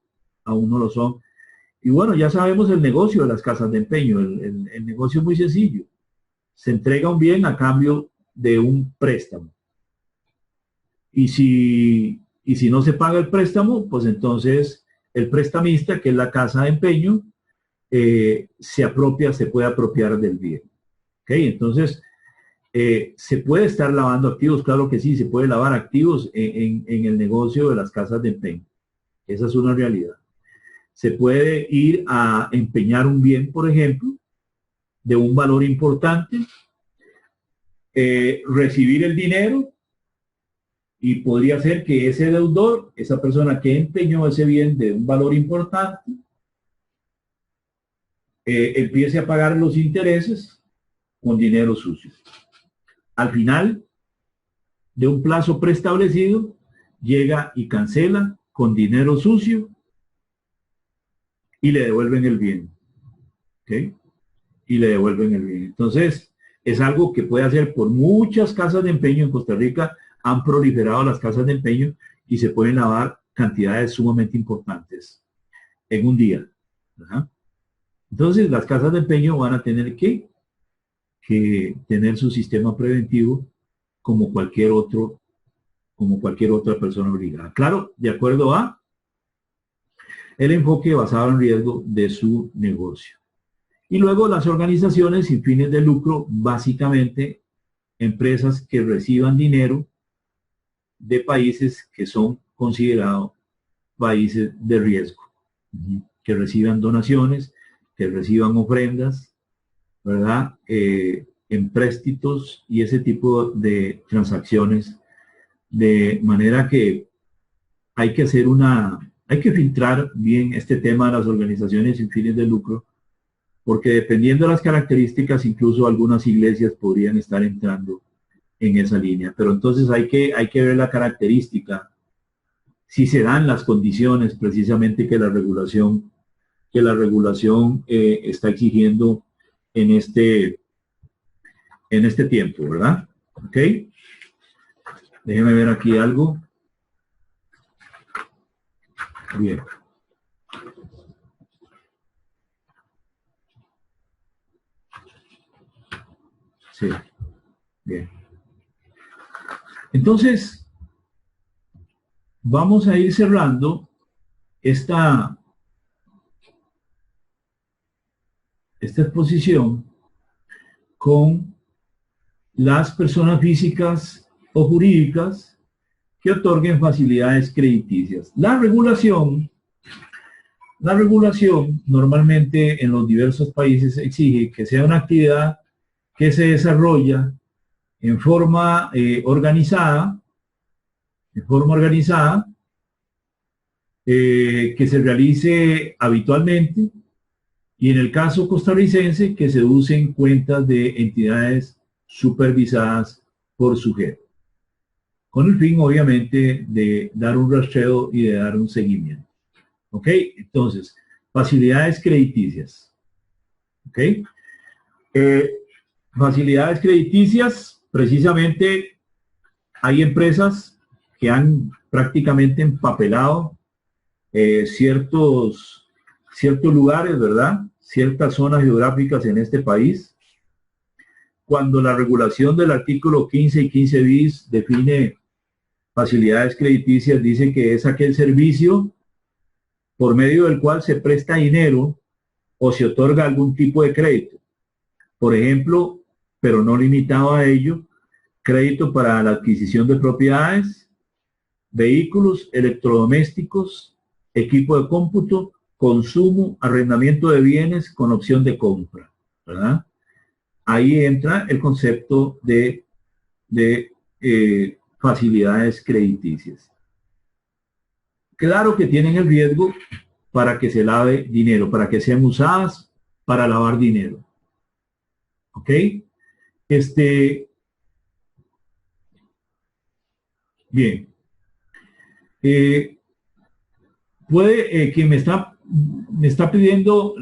Y bueno, ya sabemos el negocio de las casas de empeño. El negocio es muy sencillo. Se entrega un bien a cambio de un préstamo. Y si no se paga el préstamo, pues entonces el prestamista, que es la casa de empeño, se puede apropiar del bien. ¿Okay? Entonces, ¿se puede estar lavando activos? Claro que sí, se puede lavar activos en el negocio de las casas de empeño. Esa es una realidad. Se puede ir a empeñar un bien, por ejemplo, de un valor importante, recibir el dinero y podría ser que ese deudor, esa persona que empeñó ese bien de un valor importante, empiece a pagar los intereses con dinero sucio. Al final de un plazo preestablecido, llega y cancela con dinero sucio y le devuelven el bien. ¿Okay? Y le devuelven el bien. Entonces, es algo que puede hacer por muchas casas de empeño en Costa Rica. Han proliferado las casas de empeño y se pueden lavar cantidades sumamente importantes en un día. ¿Verdad? Entonces, las casas de empeño van a tener que que tener su sistema preventivo como cualquier otra persona obligada. Claro, de acuerdo a el enfoque basado en riesgo de su negocio. Y luego las organizaciones sin fines de lucro, básicamente empresas que reciban dinero de países que son considerados países de riesgo, que reciban donaciones, que reciban ofrendas, ¿verdad? Empréstitos y ese tipo de transacciones, de manera que hay que filtrar bien este tema de las organizaciones sin fines de lucro, porque dependiendo de las características, incluso algunas iglesias podrían estar entrando en esa línea. Pero entonces hay que ver la característica, si se dan las condiciones precisamente que la regulación está exigiendo en este tiempo, ¿verdad? ¿Ok? Déjeme ver aquí algo. Bien. Sí. Bien. Entonces, vamos a ir cerrando esta exposición con las personas físicas o jurídicas que otorguen facilidades crediticias. La regulación normalmente en los diversos países exige que sea una actividad que se desarrolla en forma organizada, que se realice habitualmente, y en el caso costarricense que se usen cuentas de entidades supervisadas por sujeto, con el fin obviamente de dar un rastreo y de dar un seguimiento. ¿Ok? Entonces, facilidades crediticias. ¿Ok? Facilidades crediticias, precisamente hay empresas que han prácticamente empapelado ciertos lugares, ¿verdad? Ciertas zonas geográficas en este país. Cuando la regulación del artículo 15 y 15 bis define facilidades crediticias, dice que es aquel servicio por medio del cual se presta dinero o se otorga algún tipo de crédito. Por ejemplo, pero no limitado a ello, crédito para la adquisición de propiedades, vehículos, electrodomésticos, equipo de cómputo, consumo, arrendamiento de bienes con opción de compra, ¿verdad? Ahí entra el concepto de facilidades crediticias. Claro que tienen el riesgo para que se lave dinero, para que sean usadas para lavar dinero. ¿Ok? Bien. Puede, quien me está pidiendo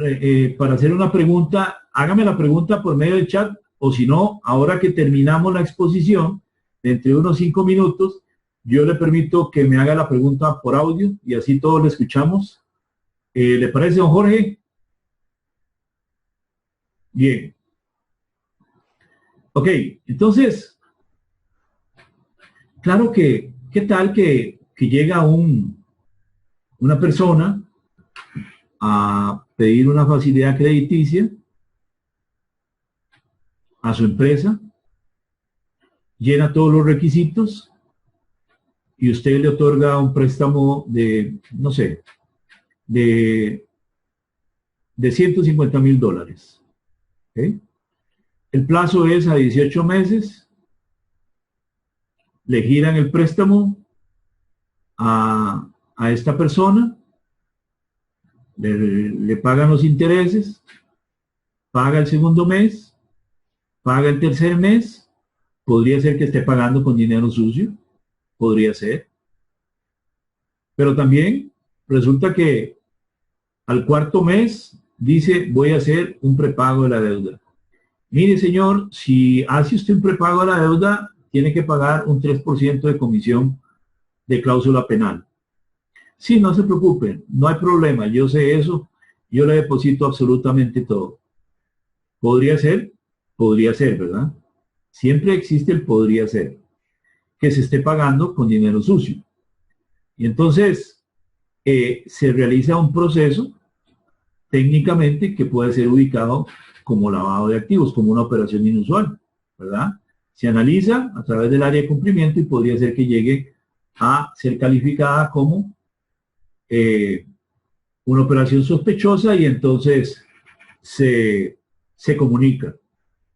para hacer una pregunta, hágame la pregunta por medio del chat, o si no, ahora que terminamos la exposición, entre unos 5 minutos, yo le permito que me haga la pregunta por audio y así todos le escuchamos. ¿Le parece, don Jorge? Bien. Ok, entonces, claro que, ¿qué tal que llega una persona a pedir una facilidad crediticia a su empresa, llena todos los requisitos y usted le otorga un préstamo de, no sé, de $150,000? ¿Okay? El plazo es a 18 meses, le giran el préstamo a esta persona, le pagan los intereses, paga el segundo mes, paga el tercer mes, podría ser que esté pagando con dinero sucio, podría ser, pero también resulta que al cuarto mes dice voy a hacer un prepago de la deuda. Mire, señor, si hace usted un prepago de la deuda, tiene que pagar un 3% de comisión de cláusula penal. Sí, no se preocupen, no hay problema, yo sé eso, yo le deposito absolutamente todo. ¿Podría ser? podría ser, ¿verdad? Siempre existe el podría ser, que se esté pagando con dinero sucio. Y entonces se realiza un proceso técnicamente que puede ser ubicado como lavado de activos, como una operación inusual, ¿verdad? Se analiza a través del área de cumplimiento y podría ser que llegue a ser calificada como una operación sospechosa y entonces se comunica.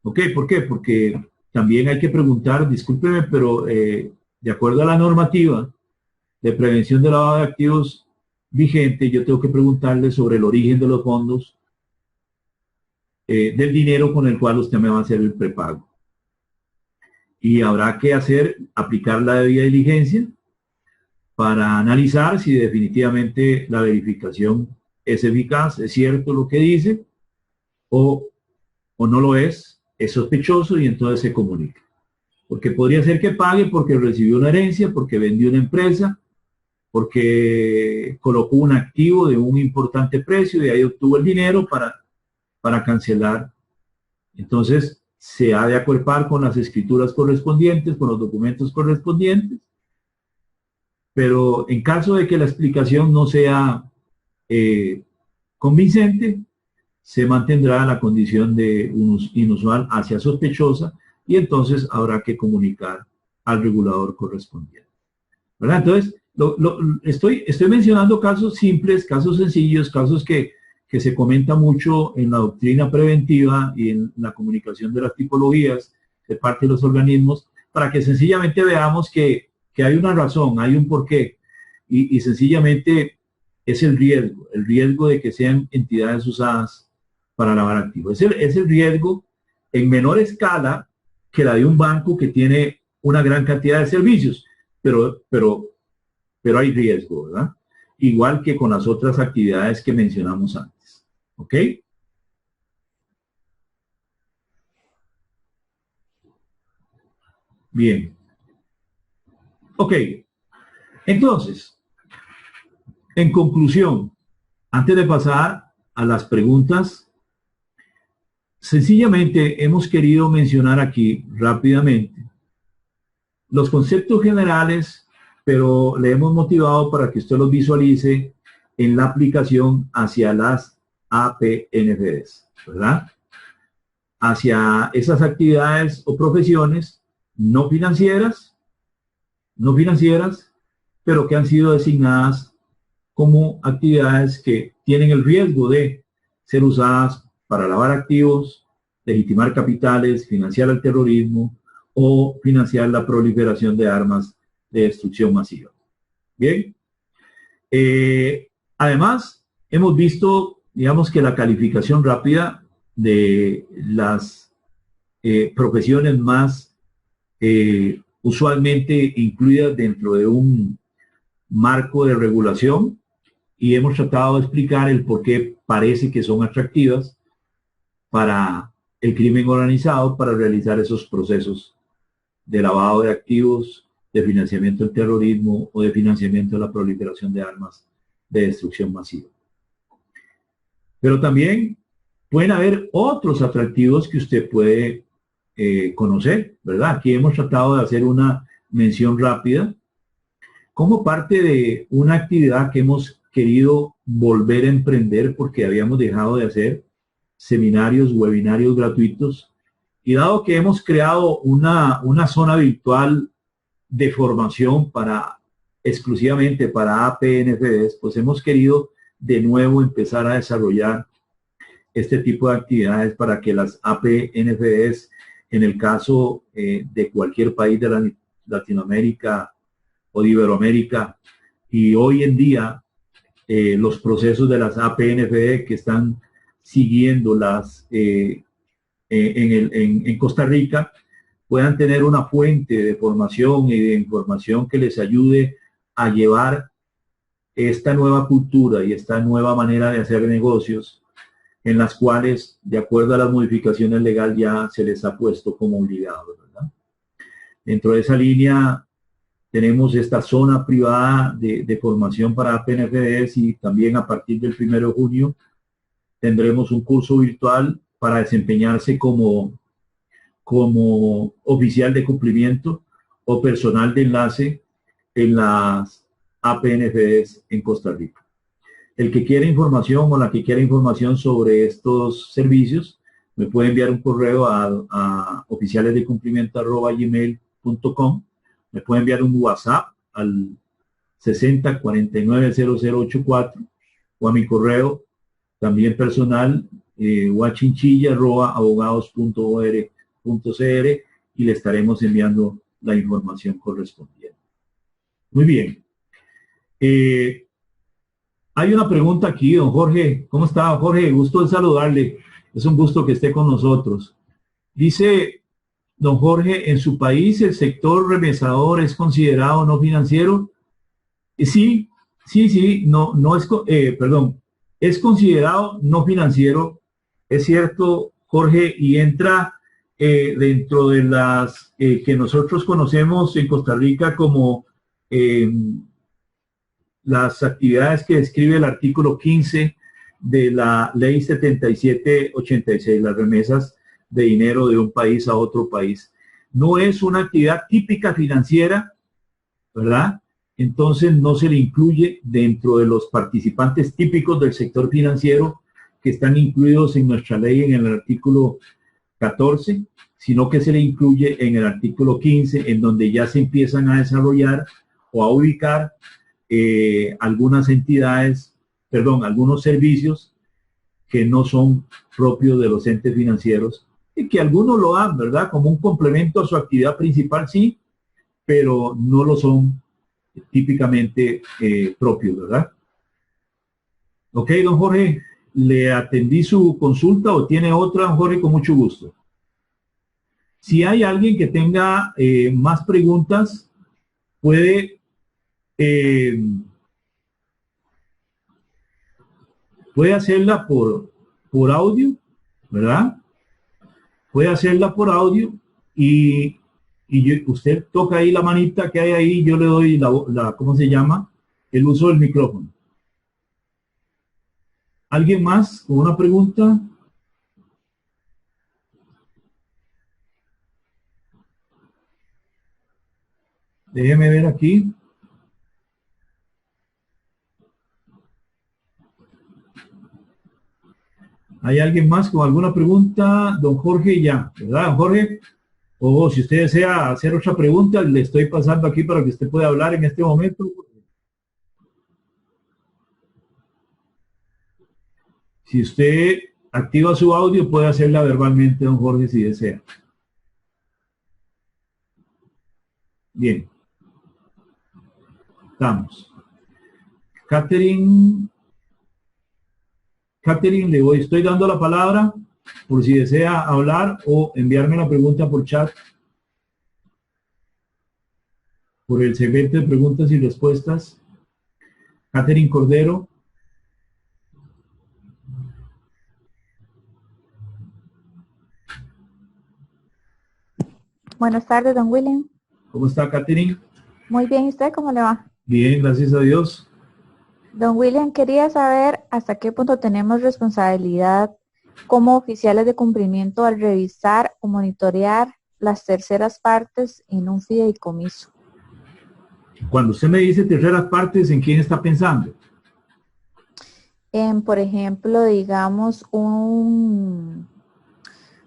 ¿Ok? ¿Por qué? Porque también hay que preguntar, discúlpeme, pero de acuerdo a la normativa de prevención de lavado de activos vigente, yo tengo que preguntarle sobre el origen de los fondos del dinero con el cual usted me va a hacer el prepago. Y habrá que aplicar la debida diligencia para analizar si definitivamente la verificación es eficaz, es cierto lo que dice, o no lo es sospechoso y entonces se comunica. Porque podría ser que pague porque recibió una herencia, porque vendió una empresa, porque colocó un activo de un importante precio y ahí obtuvo el dinero para cancelar. Entonces, se ha de acuerpar con las escrituras correspondientes, con los documentos correspondientes, pero en caso de que la explicación no sea convincente, se mantendrá la condición de inusual hacia sospechosa y entonces habrá que comunicar al regulador correspondiente. ¿Verdad? Entonces, estoy mencionando casos simples, casos sencillos, casos que se comenta mucho en la doctrina preventiva y en la comunicación de las tipologías de parte de los organismos, para que sencillamente veamos que hay una razón, hay un porqué, y sencillamente es el riesgo de que sean entidades usadas para lavar activos. Es el riesgo en menor escala que la de un banco que tiene una gran cantidad de servicios, pero hay riesgo, ¿verdad? Igual que con las otras actividades que mencionamos antes. ¿Ok? Bien. Ok. Entonces, en conclusión, antes de pasar a las preguntas, sencillamente hemos querido mencionar aquí rápidamente los conceptos generales, pero le hemos motivado para que usted los visualice en la aplicación hacia las APNFDs, ¿verdad? Hacia esas actividades o profesiones no financieras, pero que han sido designadas como actividades que tienen el riesgo de ser usadas para lavar activos, legitimar capitales, financiar el terrorismo o financiar la proliferación de armas de destrucción masiva. Bien. Además, hemos visto, digamos, que la calificación rápida de las profesiones más usualmente incluidas dentro de un marco de regulación, y hemos tratado de explicar el por qué parece que son atractivas para el crimen organizado para realizar esos procesos de lavado de activos, de financiamiento del terrorismo o de financiamiento de la proliferación de armas de destrucción masiva. Pero también pueden haber otros atractivos que usted puede conocer, ¿verdad? Aquí hemos tratado de hacer una mención rápida como parte de una actividad que hemos querido volver a emprender porque habíamos dejado de hacer seminarios, webinarios gratuitos, y dado que hemos creado una zona virtual de formación exclusivamente para APNFDs, pues hemos querido de nuevo empezar a desarrollar este tipo de actividades para que las APNFDs, en el caso de cualquier país de Latinoamérica o de Iberoamérica, y hoy en día los procesos de las APNFD que están siguiendo en Costa Rica, puedan tener una fuente de formación y de información que les ayude a llevar esta nueva cultura y esta nueva manera de hacer negocios, en las cuales, de acuerdo a las modificaciones legales, ya se les ha puesto como obligados, ¿verdad? Dentro de esa línea tenemos esta zona privada de formación para PNFDs, y también a partir del 1 de junio tendremos un curso virtual para desempeñarse como como oficial de cumplimiento o personal de enlace en las APNFDs en Costa Rica. El que quiera información o la que quiera información sobre estos servicios me puede enviar un correo a oficialesdecumplimiento@gmail.com. Me puede enviar un WhatsApp al 60490084 o a mi correo también personal huachinchilla@abogados.or.cr y le estaremos enviando la información correspondiente. Muy bien. Hay una pregunta aquí, don Jorge. ¿Cómo está, Jorge? Gusto en saludarle. Es un gusto que esté con nosotros. Dice don Jorge, ¿en su país el sector remesador es considerado no financiero? Sí, no es, perdón, es considerado no financiero, es cierto, Jorge, y entra dentro de las que nosotros conocemos en Costa Rica como las actividades que describe el artículo 15 de la ley 7786, las remesas de dinero de un país a otro país. No es una actividad típica financiera, ¿verdad? Entonces no se le incluye dentro de los participantes típicos del sector financiero que están incluidos en nuestra ley en el artículo 14, sino que se le incluye en el artículo 15, en donde ya se empiezan a desarrollar o a ubicar algunas entidades, perdón, algunos servicios que no son propios de los entes financieros y que algunos lo dan, ¿verdad? Como un complemento a su actividad principal, sí, pero no lo son típicamente propios, ¿verdad? Ok, don Jorge, ¿le atendí su consulta o tiene otra, don Jorge? Con mucho gusto. Si hay alguien que tenga más preguntas, puede hacerla por audio, ¿verdad? Puede hacerla por audio y usted toca ahí la manita que hay ahí, yo le doy ¿cómo se llama? El uso del micrófono. ¿Alguien más con una pregunta? Déjeme ver aquí. ¿Hay alguien más con alguna pregunta? Don Jorge ya, ¿verdad, don Jorge? O si usted desea hacer otra pregunta, le estoy pasando aquí para que usted pueda hablar en este momento. Si usted activa su audio, puede hacerla verbalmente, don Jorge, si desea. Bien. Estamos. Catherine, estoy dando la palabra por si desea hablar o enviarme la pregunta por chat, por el segmento de preguntas y respuestas. Catherine Cordero. Buenas tardes, don William. ¿Cómo está, Catherine? Muy bien, ¿y usted cómo le va? Bien, gracias a Dios. Don William, quería saber hasta qué punto tenemos responsabilidad como oficiales de cumplimiento al revisar o monitorear las terceras partes en un fideicomiso. Cuando usted me dice terceras partes, ¿en quién está pensando? Por ejemplo, digamos,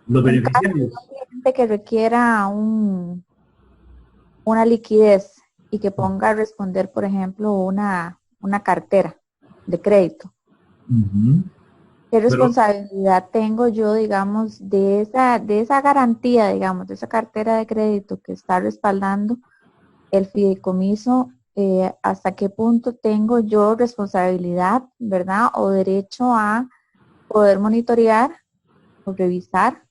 Los beneficiarios. Un cliente que requiera una liquidez y que ponga a responder, por ejemplo, una cartera de crédito. ¿Qué responsabilidad tengo yo, digamos, de esa garantía, digamos, de esa cartera de crédito que está respaldando el fideicomiso? ¿Hasta qué punto tengo yo responsabilidad, verdad, o derecho a poder monitorear o revisar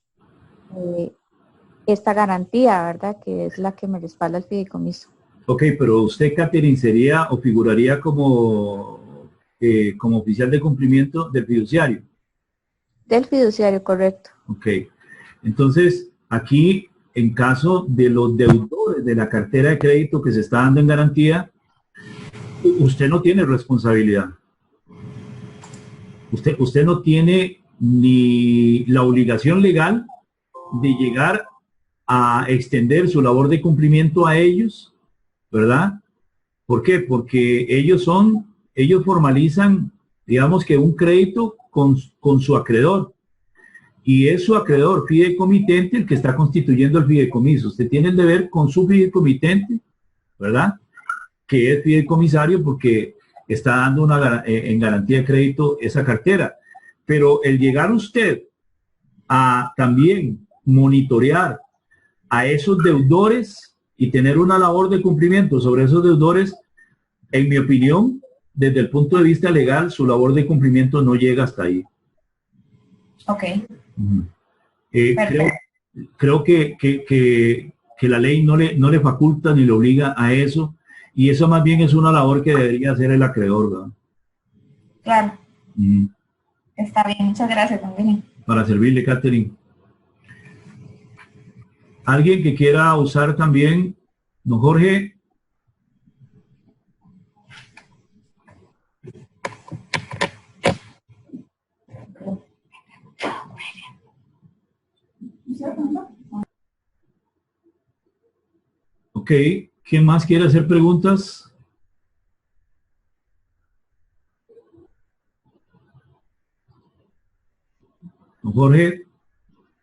esta garantía, verdad, que es la que me respalda el fideicomiso? Ok, pero usted, Catherine, sería o figuraría como oficial de cumplimiento del fiduciario. Del fiduciario, correcto. Ok. Entonces, aquí, en caso de los deudores de la cartera de crédito que se está dando en garantía, usted no tiene responsabilidad. Usted no tiene ni la obligación legal de llegar a extender su labor de cumplimiento a ellos, ¿verdad? ¿Por qué? Porque ellos formalizan, digamos que un crédito con su acreedor. Y es su acreedor fideicomitente el que está constituyendo el fideicomiso. Usted tiene el deber con su fideicomitente, ¿verdad? Que es fideicomisario porque está dando en garantía de crédito esa cartera. Pero el llegar usted a también monitorear a esos deudores y tener una labor de cumplimiento sobre esos deudores, en mi opinión, desde el punto de vista legal, su labor de cumplimiento no llega hasta ahí. Ok. Creo que la ley no le faculta ni le obliga a eso, y eso más bien es una labor que debería hacer el acreedor, ¿verdad? Claro. Está bien, muchas gracias también. Para servirle, Catherine. ¿Alguien que quiera usar también, don Jorge? Ok, ¿quién más quiere hacer preguntas? Don Jorge,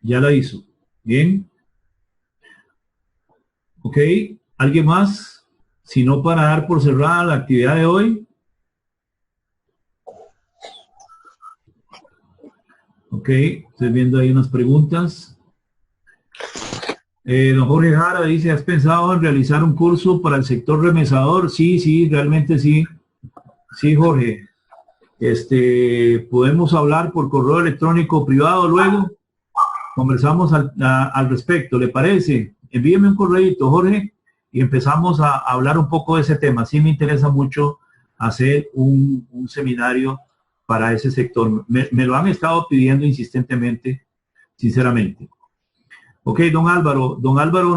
ya la hizo. Bien. Ok, ¿alguien más? Si no, para dar por cerrada la actividad de hoy. Ok, estoy viendo ahí unas preguntas. Don Jorge Jara dice, ¿has pensado en realizar un curso para el sector remesador? Sí, realmente sí. Sí, Jorge. Podemos hablar por correo electrónico privado luego. Conversamos al respecto, ¿le parece? Envíeme un correito, Jorge, y empezamos a hablar un poco de ese tema. Sí me interesa mucho hacer un seminario para ese sector. Me lo han estado pidiendo insistentemente, sinceramente. Ok, don Álvaro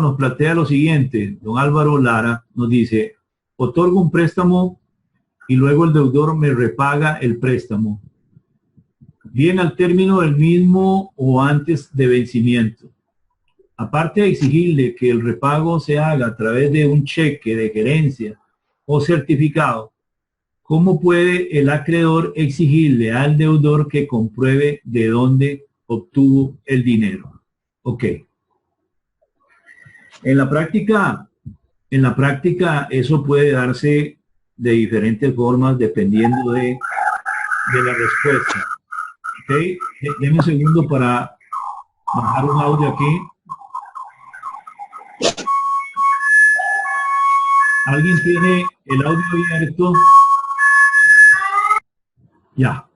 nos plantea lo siguiente. Don Álvaro Lara nos dice, otorgo un préstamo y luego el deudor me repaga el préstamo, bien al término del mismo o antes de vencimiento. Aparte de exigirle que el repago se haga a través de un cheque de gerencia o certificado, ¿cómo puede el acreedor exigirle al deudor que compruebe de dónde obtuvo el dinero? Ok. En la práctica eso puede darse de diferentes formas dependiendo de la respuesta. Ok, denme un segundo para bajar un audio aquí. ¿Alguien tiene el audio abierto? Ya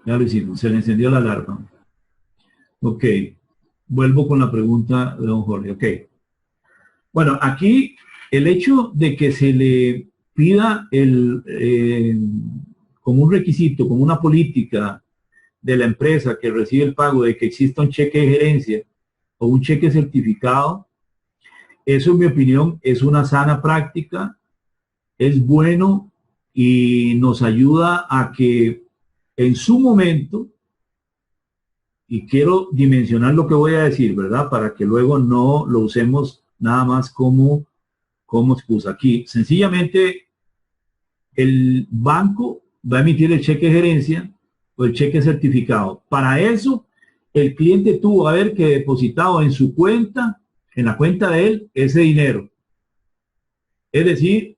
lo hicimos, se le encendió la alarma. Ok, vuelvo con la pregunta de don Jorge. Ok. Bueno, aquí el hecho de que se le pida como un requisito, como una política de la empresa que recibe el pago, de que exista un cheque de gerencia o un cheque certificado, eso en mi opinión es una sana práctica, es bueno y nos ayuda a que en su momento, y quiero dimensionar lo que voy a decir, ¿verdad? Para que luego no lo usemos nada más como excusa. Aquí, sencillamente, el banco va a emitir el cheque de gerencia o el cheque certificado. Para eso, el cliente tuvo que haber depositado en su cuenta, en la cuenta de él, ese dinero. Es decir,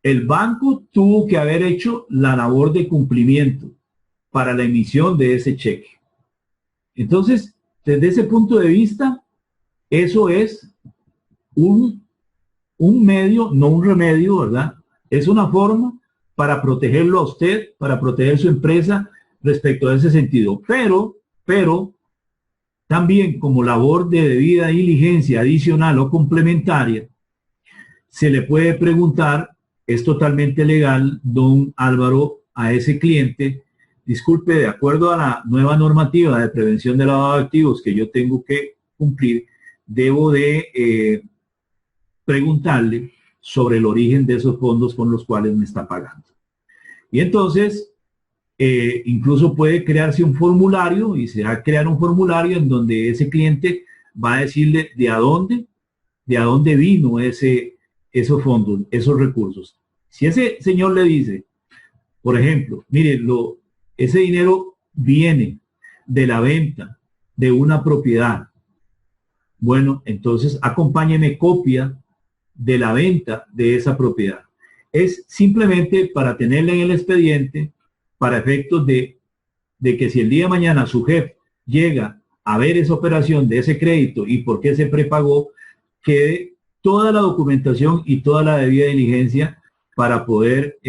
el banco tuvo que haber hecho la labor de cumplimiento para la emisión de ese cheque. Entonces, desde ese punto de vista, eso es un medio, no un remedio, ¿verdad? Es una forma para protegerlo a usted, para proteger su empresa respecto a ese sentido. Pero también como labor de debida diligencia adicional o complementaria, se le puede preguntar, es totalmente legal, don Álvaro, a ese cliente, disculpe, de acuerdo a la nueva normativa de prevención de lavado de activos que yo tengo que cumplir, debo de preguntarle sobre el origen de esos fondos con los cuales me está pagando. Y entonces, incluso puede crearse un formulario y se va a crear un formulario en donde ese cliente va a decirle de dónde vino esos fondos, esos recursos. Si ese señor le dice, por ejemplo, mire, ese dinero viene de la venta de una propiedad, bueno, entonces acompáñeme copia de la venta de esa propiedad. Es simplemente para tenerla en el expediente, para efectos de que si el día de mañana su jefe llega a ver esa operación de ese crédito y por qué se prepagó, quede toda la documentación y toda la debida diligencia para poder,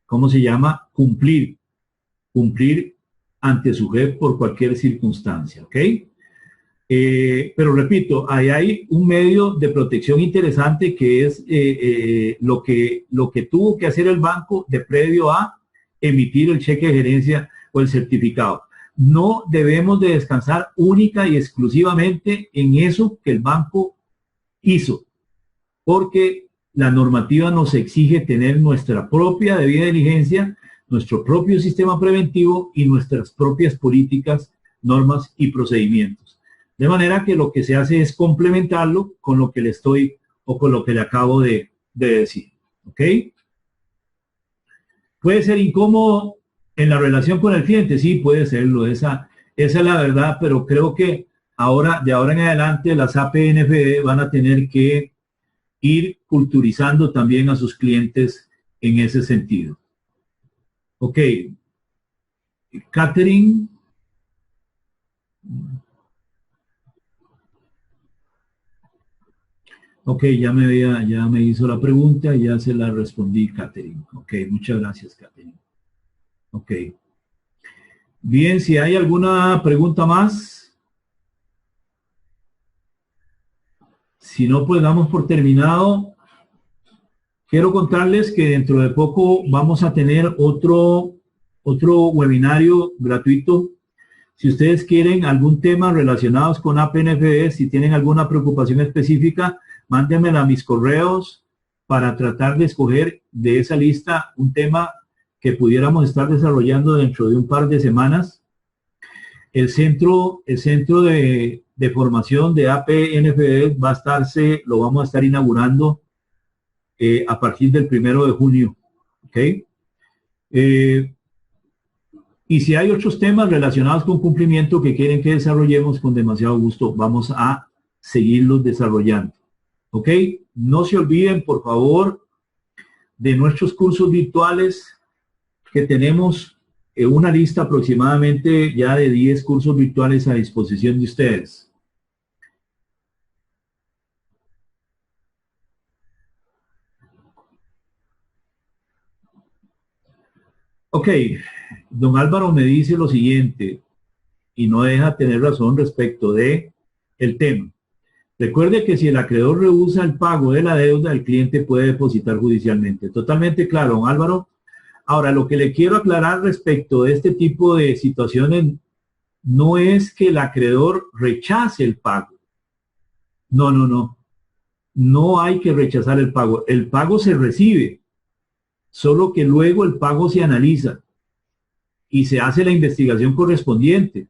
¿cómo se llama? Cumplir ante su jefe por cualquier circunstancia, ¿ok? Pero repito, ahí hay un medio de protección interesante que es lo que tuvo que hacer el banco de previo a emitir el cheque de gerencia o el certificado. No debemos de descansar única y exclusivamente en eso que el banco hizo, porque la normativa nos exige tener nuestra propia debida diligencia, nuestro propio sistema preventivo y nuestras propias políticas, normas y procedimientos. De manera que lo que se hace es complementarlo con lo que le estoy o con lo que le acabo de decir. ¿Ok? Puede ser incómodo en la relación con el cliente, sí, puede serlo, esa es la verdad, pero creo que de ahora en adelante las APNFD van a tener que ir culturizando también a sus clientes en ese sentido. Ok. Catherine. Ok, ya me hizo la pregunta y ya se la respondí, Catherine. Ok, muchas gracias, Catherine. Ok. Bien, si hay alguna pregunta más. Si no, pues damos por terminado. Quiero contarles que dentro de poco vamos a tener otro webinario gratuito. Si ustedes quieren algún tema relacionado con APNFD, si tienen alguna preocupación específica, mándenmela a mis correos para tratar de escoger de esa lista un tema que pudiéramos estar desarrollando dentro de un par de semanas. El centro de formación de APNFD lo vamos a estar inaugurando a partir del 1 de junio. ¿Ok? Y si hay otros temas relacionados con cumplimiento que quieren que desarrollemos, con demasiado gusto vamos a seguirlos desarrollando. ¿Ok? No se olviden, por favor, de nuestros cursos virtuales que tenemos una lista aproximadamente ya de 10 cursos virtuales a disposición de ustedes. Ok, don Álvaro me dice lo siguiente, y no deja tener razón respecto de el tema. Recuerde que si el acreedor rehúsa el pago de la deuda, el cliente puede depositar judicialmente. Totalmente claro, don Álvaro. Ahora, lo que le quiero aclarar respecto de este tipo de situaciones no es que el acreedor rechace el pago. No, no, no. No hay que rechazar el pago. El pago se recibe, solo que luego el pago se analiza y se hace la investigación correspondiente.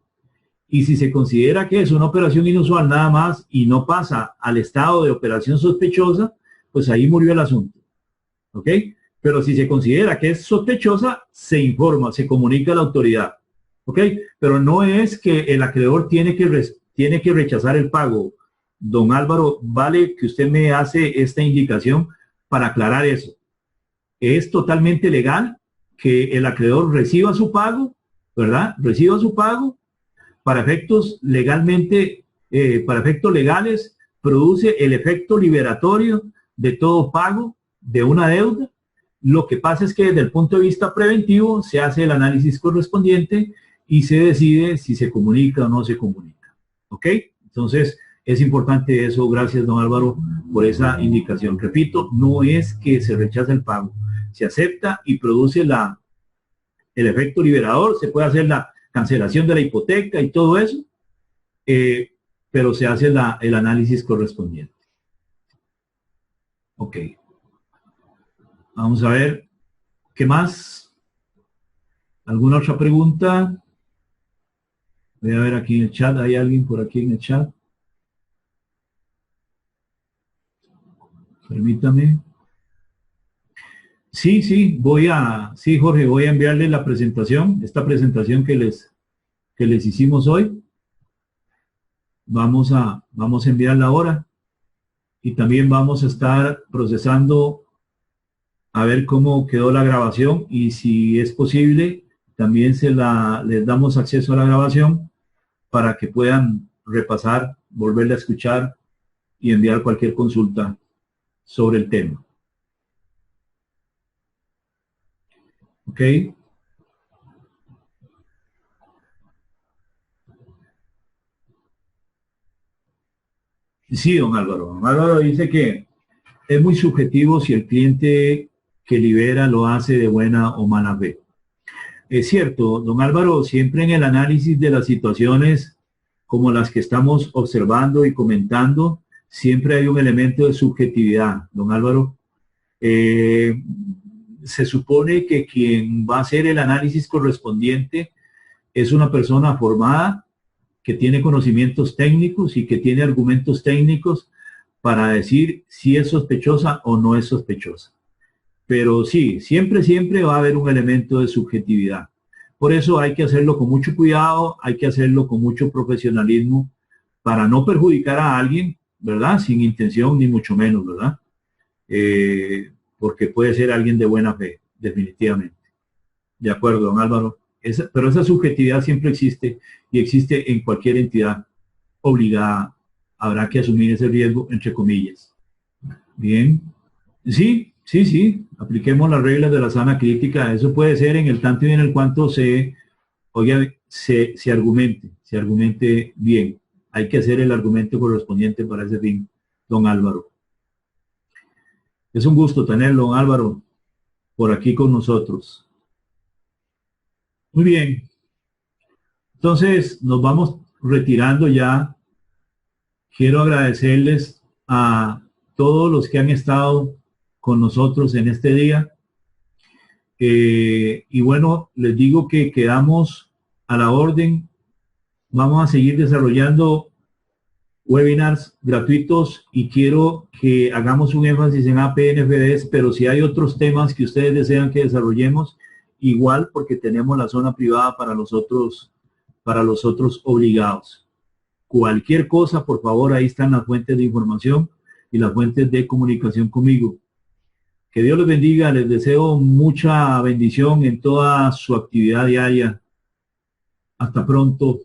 Y si se considera que es una operación inusual nada más y no pasa al estado de operación sospechosa, pues ahí murió el asunto. ¿Ok? Pero si se considera que es sospechosa, se informa, se comunica a la autoridad. ¿Ok? Pero no es que el acreedor tiene que rechazar el pago. Don Álvaro, vale que usted me hace esta indicación para aclarar eso. Es totalmente legal que el acreedor reciba su pago, ¿verdad? Reciba su pago. Para efectos para efectos legales, produce el efecto liberatorio de todo pago de una deuda. Lo que pasa es que desde el punto de vista preventivo se hace el análisis correspondiente y se decide si se comunica o no se comunica. ¿Ok? Entonces, es importante eso. Gracias, don Álvaro, por esa indicación. Repito, no es que se rechaza el pago. Se acepta y produce el efecto liberador. Se puede hacer la cancelación de la hipoteca y todo eso, pero se hace el análisis correspondiente. Ok. Vamos a ver, ¿qué más? ¿Alguna otra pregunta? Voy a ver aquí en el chat, ¿hay alguien por aquí en el chat? Permítame. Sí, sí, Jorge, voy a enviarle la presentación, esta presentación que les hicimos hoy. Vamos a enviarla ahora y también vamos a estar procesando a ver cómo quedó la grabación y si es posible, también les damos acceso a la grabación para que puedan repasar, volverla a escuchar y enviar cualquier consulta sobre el tema. ¿Ok? Sí, don Álvaro. Don Álvaro dice que es muy subjetivo si el cliente que libera lo hace de buena o mala fe. Es cierto, don Álvaro, siempre en el análisis de las situaciones como las que estamos observando y comentando, siempre hay un elemento de subjetividad, don Álvaro. Se supone que quien va a hacer el análisis correspondiente es una persona formada que tiene conocimientos técnicos y que tiene argumentos técnicos para decir si es sospechosa o no es sospechosa. Pero sí, siempre va a haber un elemento de subjetividad. Por eso hay que hacerlo con mucho cuidado, hay que hacerlo con mucho profesionalismo para no perjudicar a alguien, ¿verdad? Sin intención ni mucho menos, ¿verdad? Porque puede ser alguien de buena fe, definitivamente. De acuerdo, don Álvaro. Pero esa subjetividad siempre existe y existe en cualquier entidad obligada. Habrá que asumir ese riesgo, entre comillas. Bien. Sí. Apliquemos las reglas de la sana crítica. Eso puede ser en el tanto y en el cuanto se argumente bien. Hay que hacer el argumento correspondiente para ese fin, don Álvaro. Es un gusto tenerlo, don Álvaro, por aquí con nosotros. Muy bien. Entonces, nos vamos retirando ya. Quiero agradecerles a todos los que han estado con nosotros en este día. Y bueno, les digo que quedamos a la orden. Vamos a seguir desarrollando webinars gratuitos y quiero que hagamos un énfasis en APNFDs, pero si hay otros temas que ustedes desean que desarrollemos, igual porque tenemos la zona privada para los otros obligados. Cualquier cosa, por favor, ahí están las fuentes de información y las fuentes de comunicación conmigo. Que Dios les bendiga, les deseo mucha bendición en toda su actividad diaria. Hasta pronto.